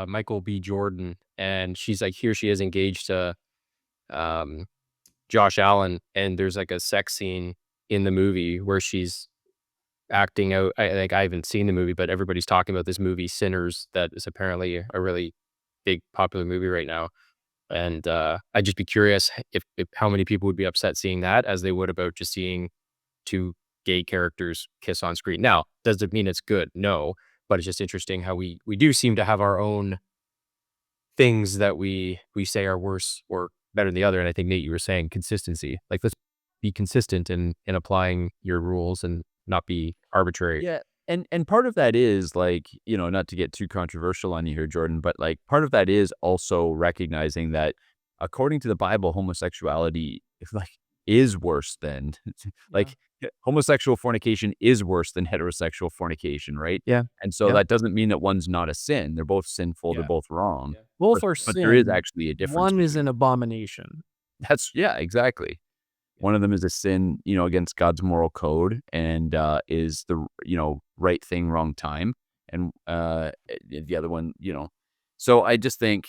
Michael B. Jordan, and she's like, here she is engaged to, um, Josh Allen, and there's like a sex scene in the movie where she's acting out. I haven't seen the movie, but everybody's talking about this movie Sinners that is apparently a really big popular movie right now. And I'd just be curious if how many people would be upset seeing that as they would about just seeing two gay characters kiss on screen. Now, does it mean it's good? No, but it's just interesting how we do seem to have our own things that we say are worse or better than the other. And I think Nate, you were saying consistency. Like, let's be consistent in applying your rules and not be arbitrary. Yeah, and part of that is, like, not to get too controversial on you here, Jordan, but, like, part of that is also recognizing that according to the Bible, homosexuality, like, is worse than Yeah. like, homosexual fornication is worse than heterosexual fornication, right? Yeah. And so Yep. that doesn't mean that one's not a sin. They're both sinful, they're Yeah. both wrong, Yeah. Both but are there is sin. actually a difference One is between an abomination. that's yeah, exactly. One of them is a sin, against God's moral code and, is the, right thing, wrong time. And, the other one, so I just think,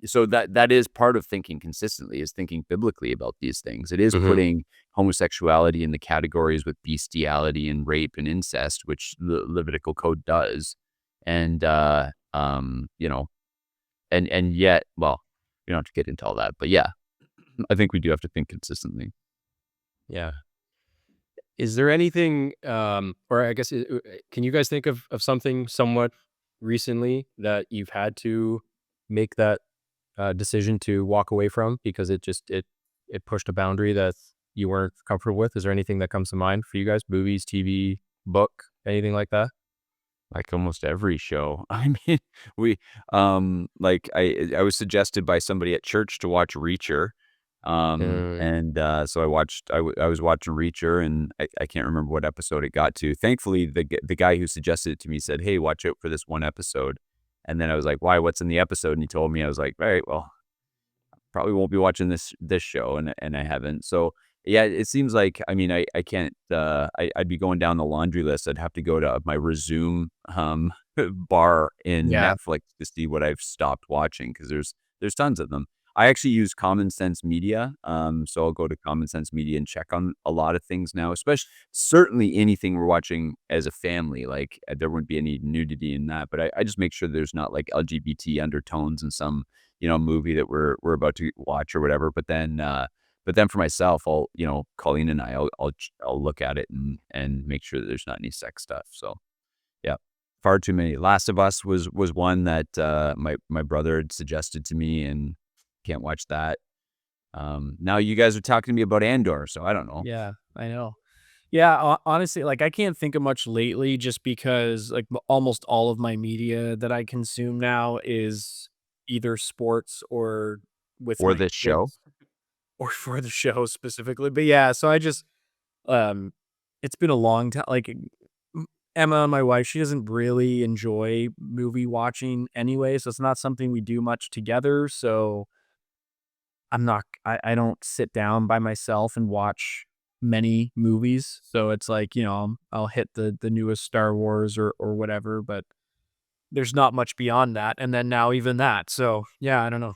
so that is part of thinking consistently is thinking biblically about these things. It is Hmm. putting homosexuality in the categories with bestiality and rape and incest, which the Levitical code does. And, and yet, well, you don't have to get into all that, but yeah, I think we do have to think consistently. Yeah. Is there anything, or I guess, can you guys think of something somewhat recently that you've had to make that decision to walk away from because it pushed a boundary that you weren't comfortable with? Is there anything that comes to mind for you guys? Movies, TV, book, anything like that? Like almost every show. I mean, we, like I was suggested by somebody at church to watch Reacher. Mm, And, so I was watching Reacher and I can't remember what episode it got to. Thankfully, the guy who suggested it to me said, "Hey, watch out for this one episode." And then I was like, "Why? What's in the episode?" And he told me. I was like, "All right, well, probably won't be watching this show," and I haven't. So, yeah, it seems like, I mean, I can't, I'd be going down the laundry list. I'd have to go to my Resume, bar in Yeah. Netflix to see what I've stopped watching because there's tons of them. I actually use Common Sense Media, so I'll go to Common Sense Media and check on a lot of things now, especially certainly anything we're watching as a family, like, there wouldn't be any nudity in that, but I just make sure there's not, like, LGBT undertones in some, movie that we're about to watch or whatever. But then for myself, Colleen and I'll look at it and make sure that there's not any sex stuff. So yeah, far too many. Last of Us was one that my brother had suggested to me, and can't watch that. Now you guys are talking to me about Andor, so I don't know. Yeah, I know. Yeah, honestly, like, I can't think of much lately just because, like, almost all of my media that I consume now is either sports or with For my this show, kids or for the show specifically. But yeah, so um, it's been a long time. Like, Emma, my wife, she doesn't really enjoy movie watching anyway, so it's not something we do much together. So I don't sit down by myself and watch many movies. So it's like, I'll hit the newest Star Wars or whatever, but there's not much beyond that. And then now even that. So yeah, I don't know.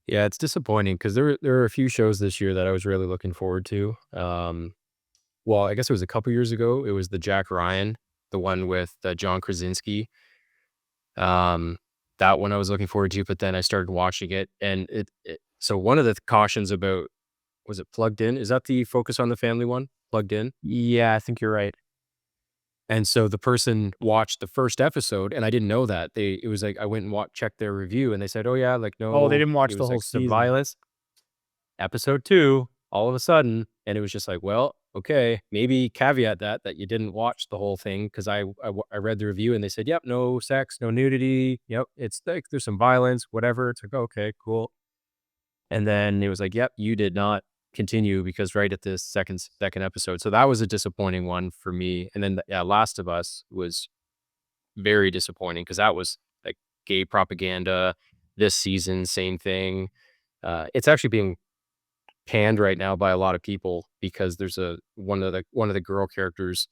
yeah, it's disappointing because there were a few shows this year that I was really looking forward to. Well, I guess it was a couple years ago. It was the Jack Ryan, the one with John Krasinski. Um, that one I was looking forward to, but then I started watching it, and so one of the cautions about, was it Plugged In? Is that the Focus on the Family one? Plugged In? Yeah, I think you're right. And so the person watched the first episode, and I didn't know that. It was like I went and checked their review, and they said, "Oh yeah, like Oh, they no, didn't watch it the was whole like some season. violence." Episode 2, all of a sudden, and it was just like, well, okay, maybe caveat that you didn't watch the whole thing, because I read the review and they said, "Yep, no sex, no nudity. Yep, it's like there's some violence, whatever." It's like, okay, cool. And then it was like, "Yep, you did not continue because right at the second episode." So that was a disappointing one for me. And then yeah, Last of Us was very disappointing because that was like gay propaganda. This season, same thing. It's actually being panned right now by a lot of people because there's one of the girl characters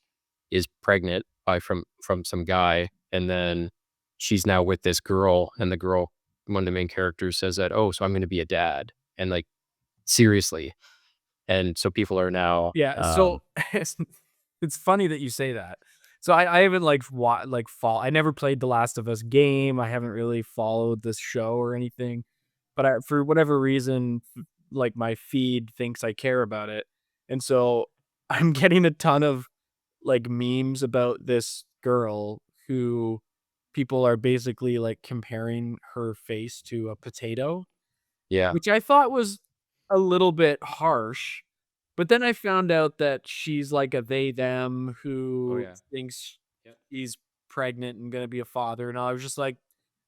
is pregnant from some guy, and then she's now with this girl, and the girl, one of the main characters, says that, "Oh, so I'm going to be a dad," and like seriously, and so people are now, Yeah, so it's funny that you say that. So I haven't I never played the Last of Us game. I haven't really followed this show or anything, but for whatever reason, like my feed thinks I care about it, and so I'm getting a ton of like memes about this girl who people are basically like comparing her face to a potato, yeah, which I thought was a little bit harsh. But then I found out that she's like a they them oh who yeah, thinks yep. he's pregnant and gonna be a father, and I was just like,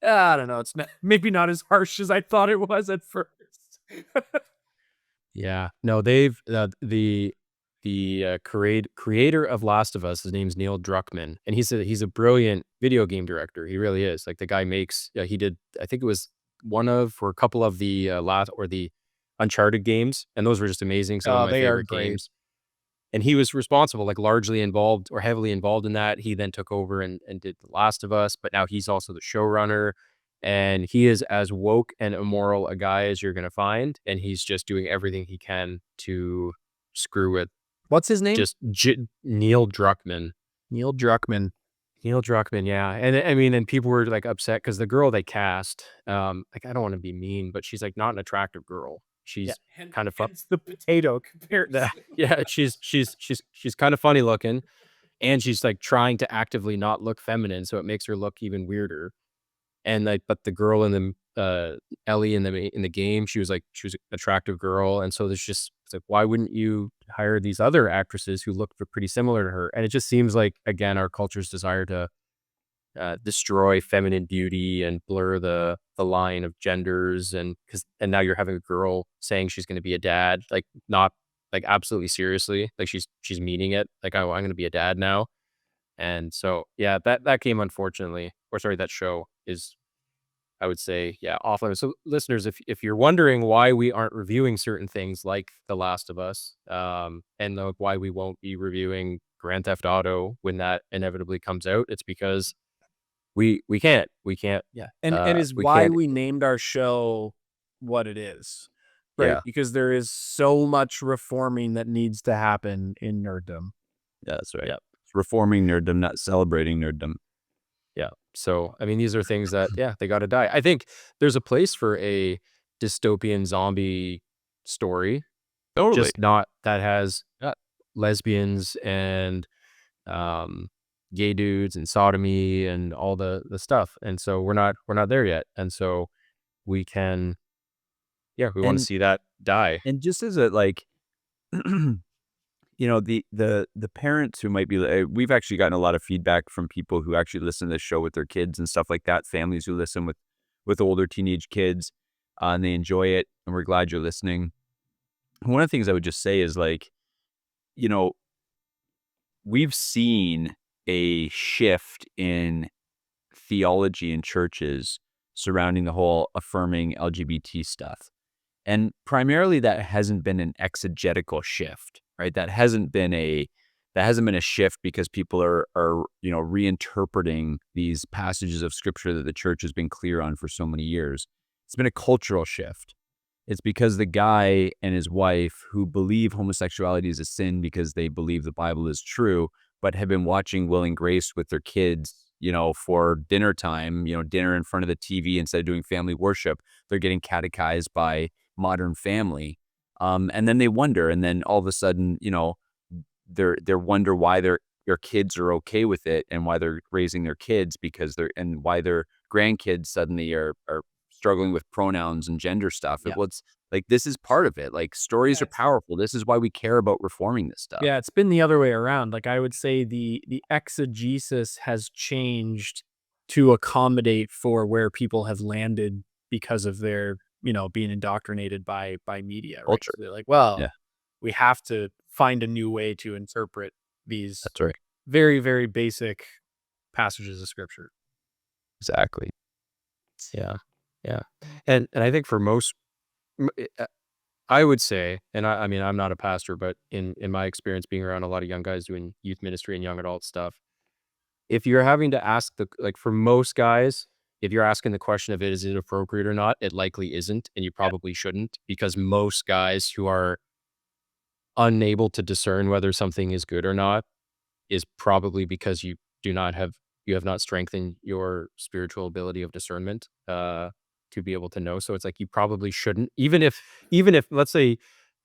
"Ah, I don't know. It's not, maybe not as harsh as I thought it was at first." Yeah. No, they've creator of Last of Us, his name's Neil Druckmann, and he's a brilliant video game director. He really is. Like the guy makes he did, I think it was one of or a couple of the last or the Uncharted games, and those were just amazing. Some of Oh, my they are favorite great. games. And he was responsible, like largely involved or heavily involved in that. He then took over and did The Last of Us, but now he's also the showrunner. And he is as woke and immoral a guy as you're gonna find, and he's just doing everything he can to screw with What's his name? just Neil Druckmann. Neil Druckmann. Neil Druckmann, yeah, and I mean, and people were like upset because the girl they cast, like I don't want to be mean, but she's like not an attractive girl. Yeah, She's kind of hence the potato comparison. yeah, she's kind of funny looking, and she's like trying to actively not look feminine, so it makes her look even weirder. And like, but the girl in the Ellie in the game, she was an attractive girl, and so there's just it's like, why wouldn't you hire these other actresses who look pretty similar to her? And it just seems like again our culture's desire to destroy feminine beauty and blur the line of genders, and now you're having a girl saying she's going to be a dad, like not like absolutely seriously, like she's meaning it, like, oh, I'm going to be a dad now. And so yeah, that game, unfortunately, or sorry, that show is, I would say, yeah, off limits. So listeners, if you're wondering why we aren't reviewing certain things like The Last of Us, and why we won't be reviewing Grand Theft Auto when that inevitably comes out, it's because we can't Yeah, and is we why can't we named our show what it is, right? yeah, Because there is so much reforming that needs to happen in nerddom. Yeah, that's right. yeah, It's reforming nerddom, not celebrating nerddom. yeah. So I mean, these are things that yeah, they got to die. I think there's a place for a dystopian zombie story, Totally. just not that has lesbians and um, gay dudes and sodomy and all the stuff. And so we're not there yet. And so we can, yeah, we want to And see that die. just as a like, the parents who might be, we've actually gotten a lot of feedback from people who actually listen to this show with their kids and stuff like that. Families who listen with older teenage kids, and they enjoy it, and we're glad you're listening. One of the things I would just say is like, you know, we've seen a shift in theology in churches surrounding the whole affirming LGBT stuff. And primarily that hasn't been an exegetical shift, right? That hasn't been a shift because people are reinterpreting these passages of scripture that the church has been clear on for so many years. It's been a cultural shift. It's because the guy and his wife who believe homosexuality is a sin because they believe the Bible is true, but have been watching Will and Grace with their kids, for dinner time, dinner in front of the TV instead of doing family worship. They're getting catechized by Modern Family. And then they wonder, and then all of a sudden, they wonder why they're their kids are okay with it and why they're raising their kids and why their grandkids suddenly are struggling with pronouns and gender stuff. Yeah. It's like, this is part of it. Like, stories are powerful. This is why we care about reforming this stuff. Yeah, it's been the other way around. Like, I would say the exegesis has changed to accommodate for where people have landed because of their, being indoctrinated by media, right? Culture. So they're like, well, Yeah, we have to find a new way to interpret these that's right. very, very basic passages of scripture. Exactly. Yeah. Yeah. And I think for most, I would say, and I mean, I'm not a pastor, but in my experience being around a lot of young guys doing youth ministry and young adult stuff, if you're having to ask like for most guys, if you're asking the question of is it appropriate or not, it likely isn't, and you probably shouldn't, because most guys who are unable to discern whether something is good or not is probably because you have not strengthened your spiritual ability of discernment to be able to know. So it's like you probably shouldn't, even if let's say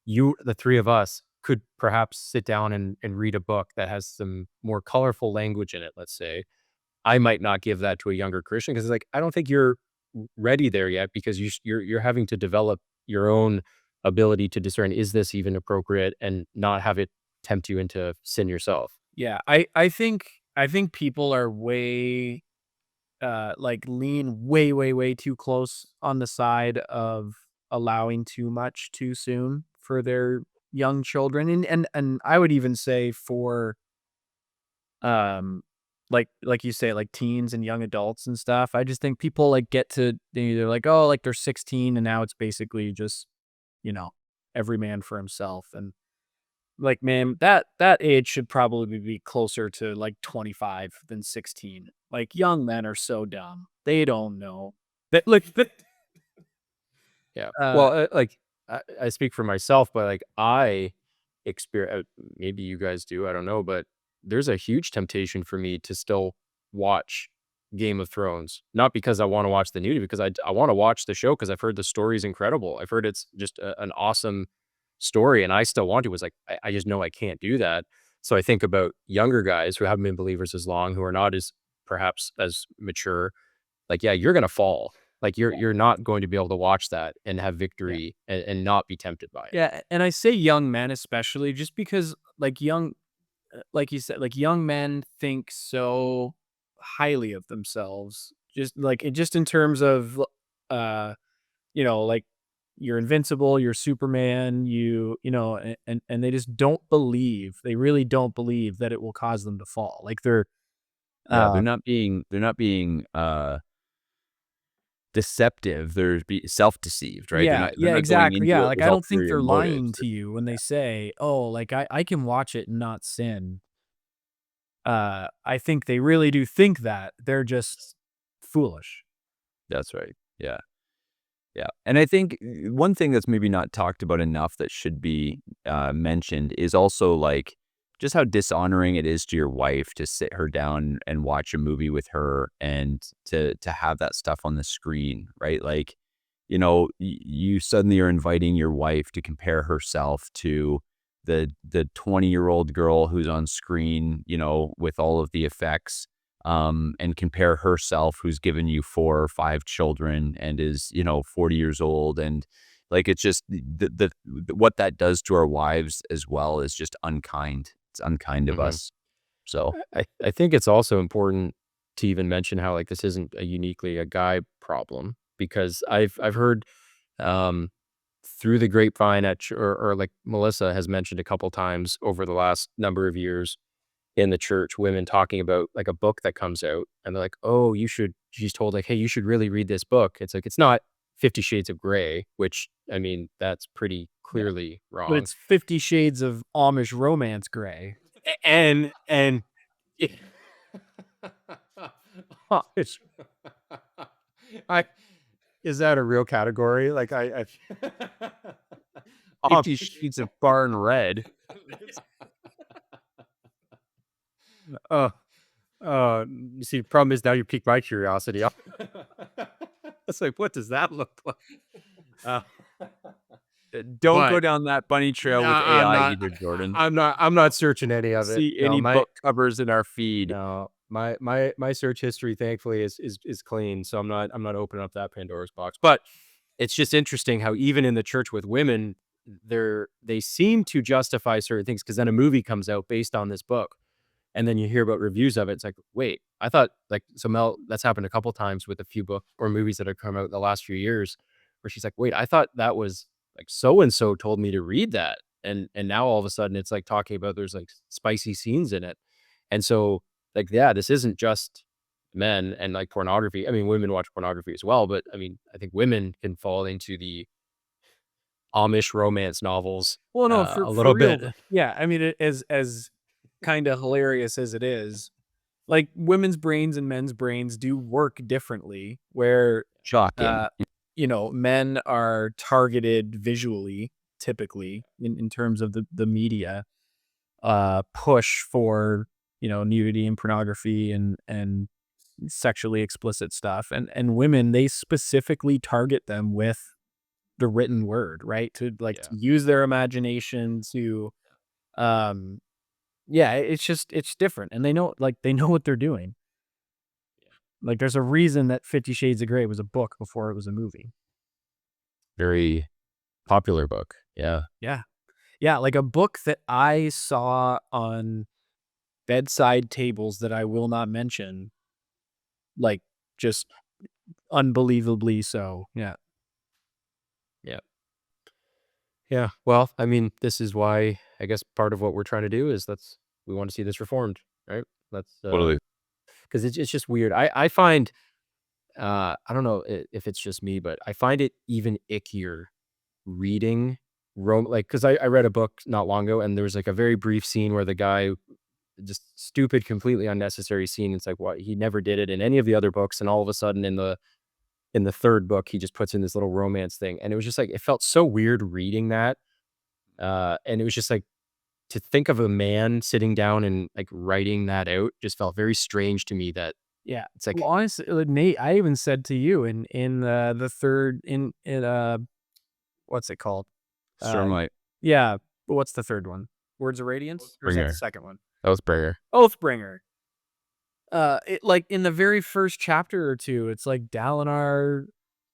the three of us could perhaps sit down and read a book that has some more colorful language in it, let's say, I might not give that to a younger Christian because it's like, I don't think you're ready there yet because you're having to develop your own ability to discern, is this even appropriate, and not have it tempt you into sin yourself. Yeah, I think people are way like lean way too close on the side of allowing too much too soon for their young children, and I would even say for um like you say, like teens and young adults and stuff. I just think people like get to, they're like, oh, like they're 16 and now it's basically just, you know every man for himself. And like, man, that age should probably be closer to like 25 than 16. Like, young men are so dumb. They don't know. That look that Yeah. uh Well, like I speak for myself, but like I experience, maybe you guys do, I don't know, but there's a huge temptation for me to still watch Game of Thrones, not because I want to watch the nudity, because I want to watch the show because I've heard the story is incredible. I've heard it's just an awesome story, and I still want to. Was like I just know I can't do that. So I think about younger guys who haven't been believers as long, who are not as perhaps as mature, like, yeah, you're gonna fall. Like, you're not going to be able to watch that and have yeah. victory and not be tempted by it. Yeah, and I say young men especially just because like like you said, like young men think so highly of themselves. Just in terms of uh like you're invincible, you're Superman, and they just don't believe, they really don't believe that it will cause them to fall. Like Yeah, uh they're not being deceptive. Self-deceived, right? yeah, They're yeah, not going exactly. into Yeah, it like with I don't think ulterior they're motives. lying to you when they say, "Oh, like I can watch it and not sin." I think they really do think that. They're just foolish. That's right. Yeah. Yeah. And I think one thing that's maybe not talked about enough that should be mentioned is also like just how dishonoring it is to your wife to sit her down and watch a movie with her and to have that stuff on the screen, right? Like, you suddenly are inviting your wife to compare herself to the 20-year-old girl who's on screen, with all of the effects, and compare herself, who's given you 4 or 5 children and is, 40 years old. And like, it's just what that does to our wives as well is just unkind. It's unkind of Mhm. us. So, I think it's also important to even mention how, like, this isn't a uniquely a guy problem, because I've heard, um, through the grapevine or like Melissa has mentioned a couple times over the last number of years in the church, women talking about like a book that comes out, and they're like, "Oh, she's told like, "Hey, you should really read this book." It's like, it's not 50 Shades of Grey, which, I mean, that's pretty Yeah. clearly But wrong. it's 50 Shades of Amish Romance gray. And Oh, it's I is that a real category? Like, I 50 Shades of Barn Red. oh, you see, the problem is now you piqued my curiosity. It's like, what does that look like? Uh, Don't But go down that bunny trail with I'm AI not. either, Jordan. I'm not searching any of it. See No, any book covers in our feed. no, my search history, thankfully, is clean. So I'm not opening up that Pandora's box. But it's just interesting how even in the church with women, they seem to justify certain things because then a movie comes out based on this book. And then you hear about reviews of it. It's like, wait, I thought like, so Mel, that's happened a couple times with a few books or movies that have come out in the last few years where she's like, wait, I thought that was like so-and-so told me to read that. And now all of a sudden it's like talking about there's like spicy scenes in it. And so like, yeah, this isn't just men and like pornography. I mean, women watch pornography as well, but I mean, I think women can fall into the Amish romance novels Well, no, a for little real. bit. Yeah, I mean, as kind of hilarious as it is, like women's brains and men's brains do work differently. Where Shocking. uh, men are targeted visually, typically in terms of the media push for nudity and pornography and sexually explicit stuff, and women, they specifically target them with the written word, right? To like Yeah. to use their imagination to um yeah, it's different, and they know what they're doing. Like there's a reason that 50 Shades of Grey was a book before it was a movie. Very popular book. Yeah. Yeah. Yeah, like a book that I saw on bedside tables that I will not mention, like just unbelievably so. Yeah. Yeah. Yeah. Well, I mean, this is why I guess part of what we're trying to do is we want to see this reformed, right? That's Totally. because it's just weird. I find I don't know if it's just me, but I find it even ickier reading like because I read a book not long ago and there was like a very brief scene where the guy just stupid, completely unnecessary scene. It's like what he never did it in any of the other books, and all of a sudden in the third book he just puts in this little romance thing, and it was just like it felt so weird reading that. And it was just like to think of a man sitting down and like writing that out just felt very strange to me that Yeah. it's like Well, honestly, Nate, I even said to you in the third in what's it called? Uh Stormlight. yeah, what's the third one? Words of Radiance? Or is that the Bringer. second one? Oathbringer. Oathbringer. It like in the very first chapter or two, it's like Dalinar,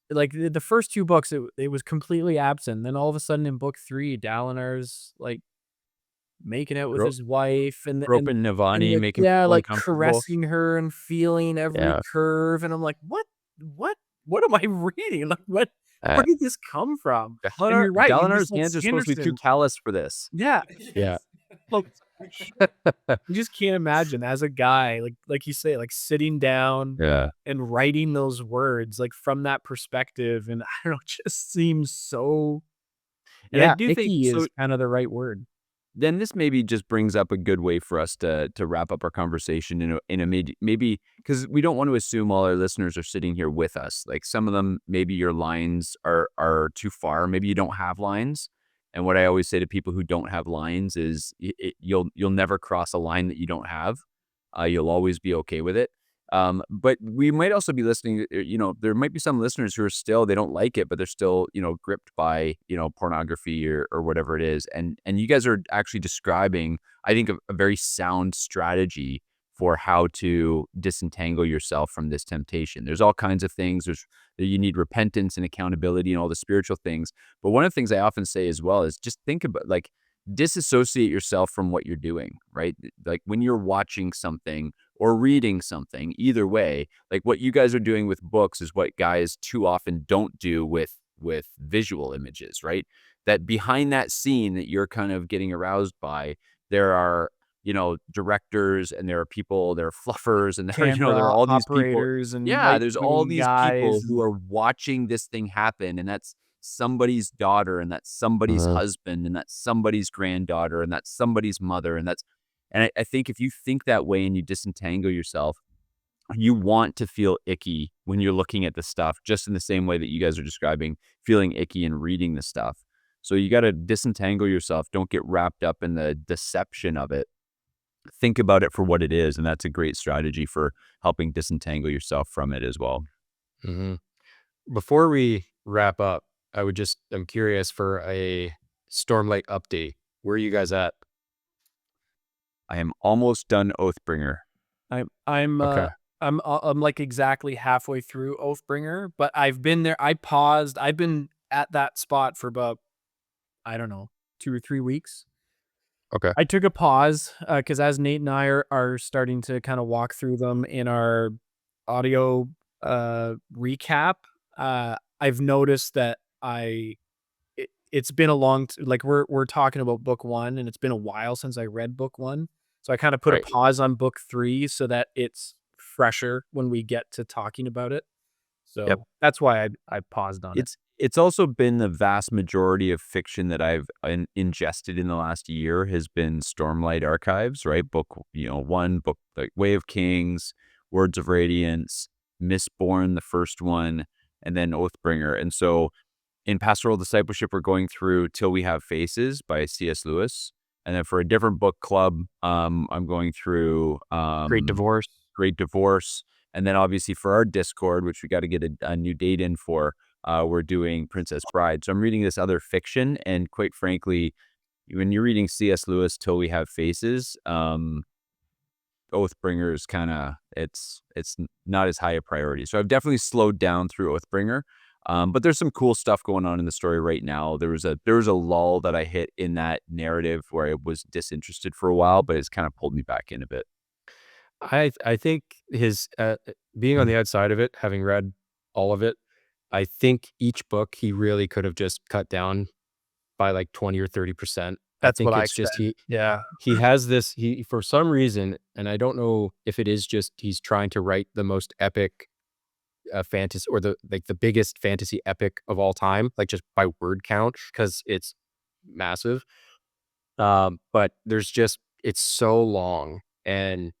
like the first two books, it was completely absent. Then all of a sudden in book 3, Dalinar's like making out with Ro- his wife and Roping Navani, like, making yeah, people like uncomfortable. caressing her and feeling every Yeah. curve, and I'm like, what am I reading? Like, where Uh, did this come from? And you're right, you Dalinar's just said hands are supposed to be too Sanderson. callous for this. Yeah. yeah. Look, you just can't imagine as a guy, like you say, like sitting down Yeah. and writing those words, like from that perspective, and I don't know, it just seems so. And I Yeah, do think icky so. is kind of the right word. Then this maybe just brings up a good way for us to wrap up our conversation in a maybe because we don't want to assume all our listeners are sitting here with us. Like some of them, maybe your lines are too far. Maybe you don't have lines. And what I always say to people who don't have lines is you'll never cross a line that you don't have. You'll always be okay with it. But we might also be listening, there might be some listeners who are still, they don't like it, but they're still, gripped by, pornography or whatever it is. And you guys are actually describing, I think, a very sound strategy for how to disentangle yourself from this temptation. There's all kinds of things. You need repentance and accountability and all the spiritual things. But one of the things I often say as well is just think about like disassociate yourself from what you're doing, right? Like when you're watching something or reading something, either way, like what you guys are doing with books is what guys too often don't do with visual images, right? That behind that scene that you're kind of getting aroused by, there are, directors and there are people, there are fluffers and there, there are Camera all these people. operators and Yeah, there's all right-wing these people guys. who are watching this thing happen, and that's somebody's daughter, and that's somebody's Uh-huh. husband, and that's somebody's granddaughter, and that's somebody's mother, and I think if you think that way and you disentangle yourself, you want to feel icky when you're looking at the stuff, just in the same way that you guys are describing feeling icky and reading the stuff. So you got to disentangle yourself. Don't get wrapped up in the deception of it. Think about it for what it is, and that's a great strategy for helping disentangle yourself from it as well. Mhm. Before we wrap up, I'm curious for a Stormlight update. Where are you guys at? I am almost done Oathbringer. I'm Okay. I'm like exactly halfway through Oathbringer, but I've been there. I paused. I've been at that spot for about, I don't know, 2 or 3 weeks. Okay. I took a pause because as Nate and I are starting to kind of walk through them in our audio recap, I've noticed that it's been a like we're talking about book 1, and it's been a while since I read book 1. So I kind of put a Right. pause on book 3 so that it's fresher when we get to talking about it. Yep. So that's why I paused on it. It's also been the vast majority of fiction that I've ingested in the last year has been Stormlight Archives, right? Book, 1 book, like Way of Kings, Words of Radiance, Mistborn, the first one, and then Oathbringer. And so in Pastoral Discipleship, we're going through Till We Have Faces by C.S. Lewis. And then for a different book club, I'm going through Great Divorce. Great Divorce. And then obviously for our Discord, which we got to get a new date in for, we're doing Princess Bride. So I'm reading this other fiction. And quite frankly, when you're reading C.S. Lewis, Till We Have Faces, Oathbringer is kind of, it's not as high a priority. So I've definitely slowed down through Oathbringer. But there's some cool stuff going on in the story right now. There was a lull that I hit in that narrative where I was disinterested for a while, but it's kind of pulled me back in a bit. I think his being on the outside of it, having read all of it, I think each book he really could have just cut down by like 20 or 30%. That's I think what I it's just said. Yeah. he has this he for some reason, and I don't know if it is just he's trying to write the most epic fantasy or the biggest fantasy epic of all time, like just by word count because it's massive. But there's just it's so long and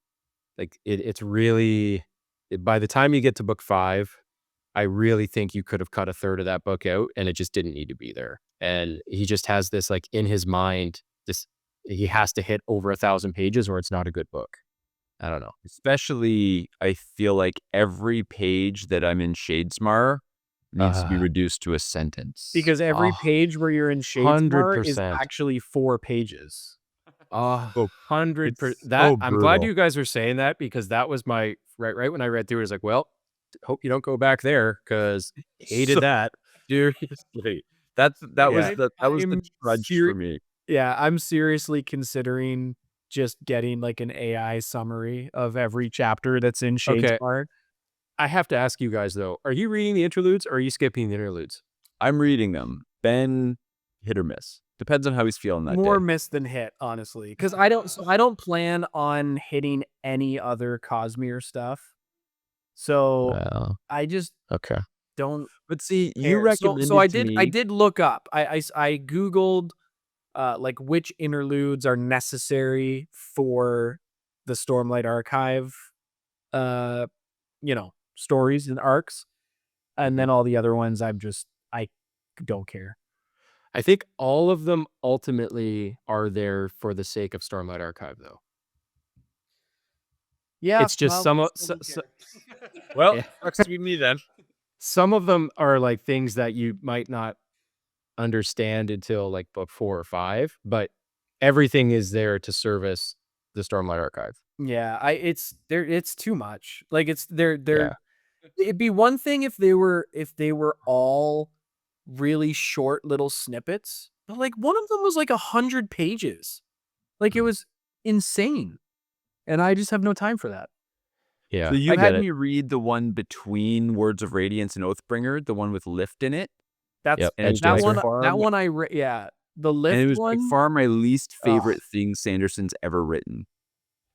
like it's really by the time you get to book 5, I really think you could have cut a third of that book out and it just didn't need to be there. And he just has this like in his mind, this he has to hit over 1,000 pages or it's not a good book. I don't know. Especially, I feel like every page that I'm in Shadesmar needs to be reduced to a sentence. Because every Oh, page where you're in Shadesmar is 100%. actually 4 pages. 100%. it's That so I'm glad brutal. you guys are saying that because that was my right when I read through it, I was like, well, hope you don't go back there because hated So- that. Seriously, that was Yeah. the trudge for me. Yeah, I'm seriously considering just getting like an AI summary of every chapter that's in Okay. Shadesmar. I have to ask you guys though, are you reading the interludes or are you skipping the interludes? I'm reading them. Ben, hit or miss. Depends on how he's feeling that More day. miss than hit, honestly, because I don't plan on hitting any other Cosmere stuff. So Well, I just okay. don't But see, you care. recommended So I to me. did look up. I Googled like which interludes are necessary for the Stormlight Archive uh stories and arcs. And then all the other ones I don't care. I think all of them ultimately are there for the sake of Stormlight Archive though. Yeah, It's just well, Well, yeah. sucks to be me then. Some of them are like things that you might not understand until like book 4 or 5, but everything is there to service the Stormlight Archive. yeah, it's too much. Like they're Yeah. it'd be one thing if they were all really short little snippets, but like one of them was like 100 pages. Like it was insane. And I just have no time for that. Yeah. So you I get had it. me read the one between Words of Radiance and Oathbringer, the one with Lift in it. That's Yep, And Edge that Dancer. one I read. Yeah, the And lift it was by one. far my least Ugh. favorite thing Sanderson's ever written.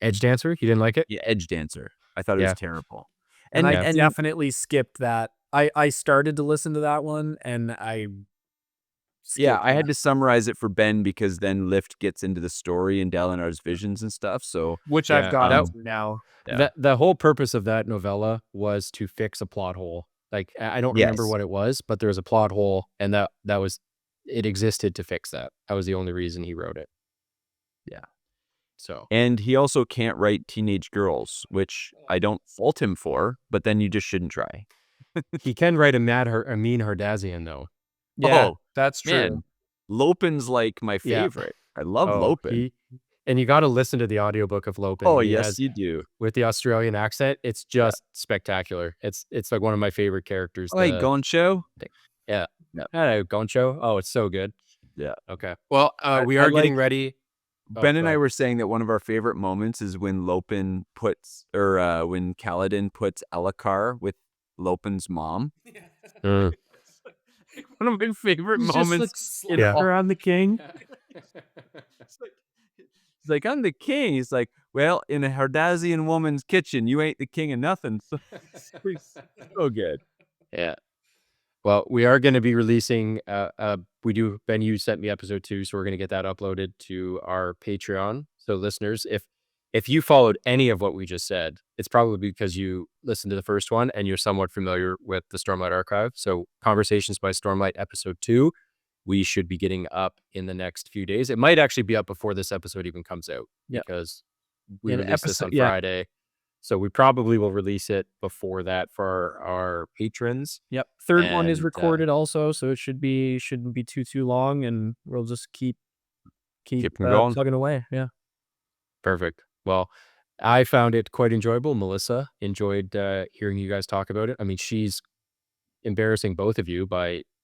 Edge Dancer, you didn't like it? Yeah, Edge Dancer. I thought it Yeah. was terrible. And I Yeah. definitely skipped that. I started to listen to that one and I Yeah, I had that. to summarize it for Ben because then Lift gets into the story and Dalinar's visions and stuff. So Which Yeah, I've gotten that- to now. Yeah. The whole purpose of that novella was to fix a plot hole. Like I don't remember Yes. what it was, but there was a plot hole and that was it existed to fix that. That was the only reason he wrote it. Yeah. So And he also can't write teenage girls, which I don't fault him for, but then you just shouldn't try. he can write a mean Hardazian though. Yeah, Oh, that's true. man. Lopin's like my Yeah. favorite. I love Oh, Lopin. and you got to listen to the audiobook of Lopin Oh, when he yes, has you do. with the Australian accent. It's Yeah. just spectacular. It's like one of my favorite characters. Oh, hey, Goncho? Yeah. Yeah. Hello, Goncho. Oh, it's so good. Yeah. Okay. Well, we I are getting like- ready. Ben go and I ahead. were saying that one of our favorite moments is when Lopin puts, or when Kaladin puts Elakar with Lopin's mom. Mm. One of my favorite moments in Yeah. all. I'm the king. He's like, I'm the king. He's like, well, in a Hardazian woman's kitchen, you ain't the king of nothing. So good. Yeah. Well, we are going to be releasing. Ben, you sent me episode 2, so we're going to get that uploaded to our Patreon. So, listeners, if you followed any of what we just said, it's probably because you listened to the first one and you're somewhat familiar with the Stormlight Archive. So, Conversations by Stormlight episode 2, we should be getting up in the next few days. It might actually be up before this episode even comes out Yep. because we An released this on episode- yeah. Friday. So we probably will release it before that for our patrons. Yep. Third one is And, recorded also, so it shouldn't be too long, and we'll just keep Keep 'em going. plugging away. Yeah. Perfect. Well, I found it quite enjoyable. Melissa enjoyed hearing you guys talk about it. I mean, she's embarrassing both of you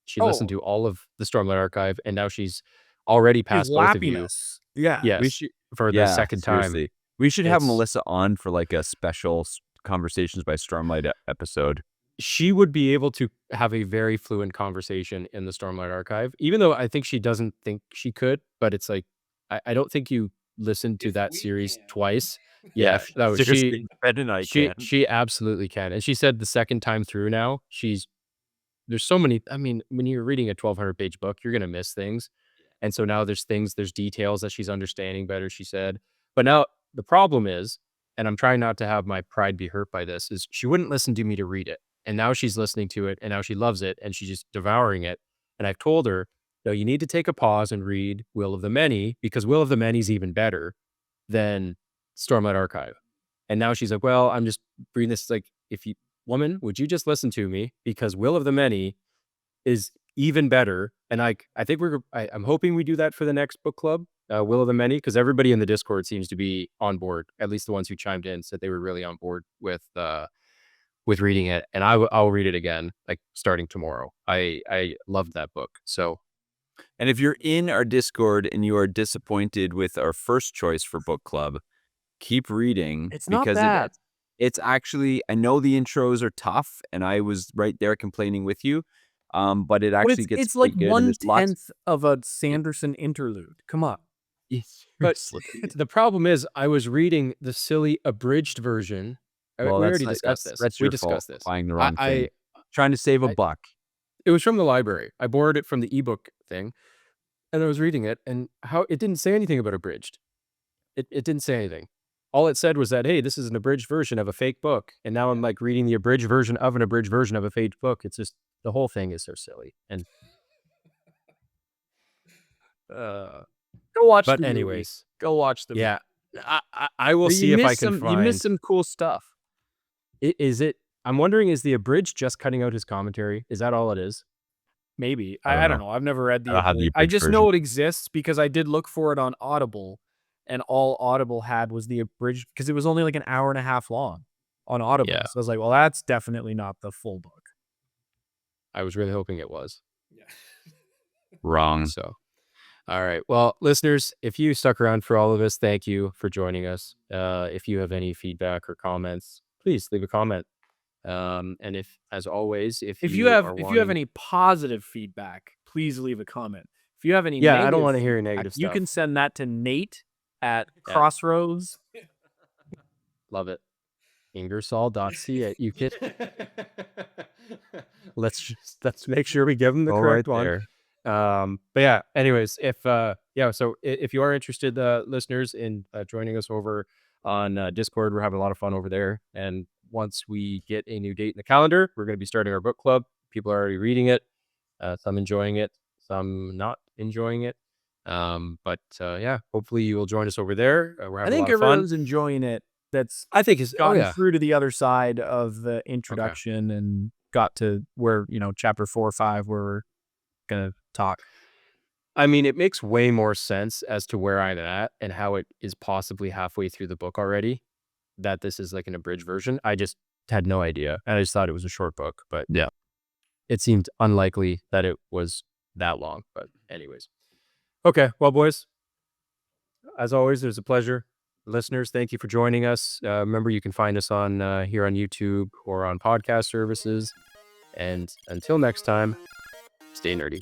she listened to all of the Stormlight Archive, and now she's already passed both of you. Yeah. Yes, We should, for the second time. seriously. We should have It's- Melissa on for like a special Conversations by Stormlight episode. She would be able to have a very fluent conversation in the Stormlight Archive, even though I think she doesn't think she could. But it's like, I don't think you listened to that series twice. Yeah, no, seriously, Ben and I can. she absolutely can. And she said the second time through now, there's so many. I mean, when you're reading a 1,200-page book, you're going to miss things. And so now there's details that she's understanding better, she said. But now the problem is, and I'm trying not to have my pride be hurt by this, is she wouldn't listen to me to read it. And now she's listening to it, and now she loves it, and she's just devouring it. And I've told her, no, you need to take a pause and read Will of the Many, because Will of the Many is even better than Stormlight Archive. And now she's like, well, I'm just reading this. Like, woman, would you just listen to me? Because Will of the Many is even better. And I think I'm hoping we do that for the next book club, Will of the Many, because everybody in the Discord seems to be on board. At least the ones who chimed in said they were really on board with reading it. And I'll read it again, like starting tomorrow. I loved that book. So, And if you're in our Discord and you are disappointed with our first choice for book club, keep reading. It's not because bad. It's actually, I know the intros are tough, and I was right there complaining with you. But it actually gets it's like pretty good, and there's lots- 1/10 of a Sanderson interlude. Come on. but Seriously. the problem is, I was reading the silly abridged version. Well, We that's already not- discussed this. That's We your discussed fault this. for buying the wrong I thing. Trying to save a buck. It was from the library. I borrowed it from the ebook thing, and I was reading it, and it didn't say anything about abridged. It didn't say anything. All it said was that, hey, this is an abridged version of a fake book, and now I'm like reading the abridged version of an abridged version of a fake book. It's just, the whole thing is so silly. And Go watch but the movie. anyways, Go watch the yeah, I will see if I can find. You missed some cool stuff. Is it? I'm wondering, is the abridged just cutting out his commentary? Is that all it is? Maybe. I I don't don't know. I've never read the I don't have the abridged. I abridged just version. know it exists because I did look for it on Audible, and all Audible had was the abridged, because it was only like an hour and a half long on Audible. Yeah. So I was like, well, that's definitely not the full book. I was really hoping it was. Wrong. So, all right. Well, listeners, if you stuck around for all of this, thank you for joining us. If you have any feedback or comments, please leave a comment. And as always, if you have any positive feedback, please leave a comment. If you have any I don't negative want to hear feedback, negative stuff. you can send that to Nate at Yeah. Crossroads. Love it. Ingersoll.ca. You can. Let's make sure we give them the Go correct right one. there. But yeah, anyways, so if you are interested, listeners, in joining us over on Discord, we're having a lot of fun over there. And once we get a new date in the calendar, we're going to be starting our book club. People are already reading it, some enjoying it, some not enjoying it. But hopefully you will join us over there. We're I having think a lot of fun. everyone's enjoying it. That's I think it's gotten through to the other side of the introduction and got to where, chapter 4 or 5, where we're gonna talk. I mean, it makes way more sense as to where I'm at and how it is possibly halfway through the book already, that this is like an abridged version. I just had no idea. I just thought it was a short book, but Yeah. it seemed unlikely that it was that long. But anyways. Okay. Well, boys, as always, it was a pleasure. Listeners, thank you for joining us. Remember, you can find us on here on YouTube or on podcast services. And until next time, stay nerdy.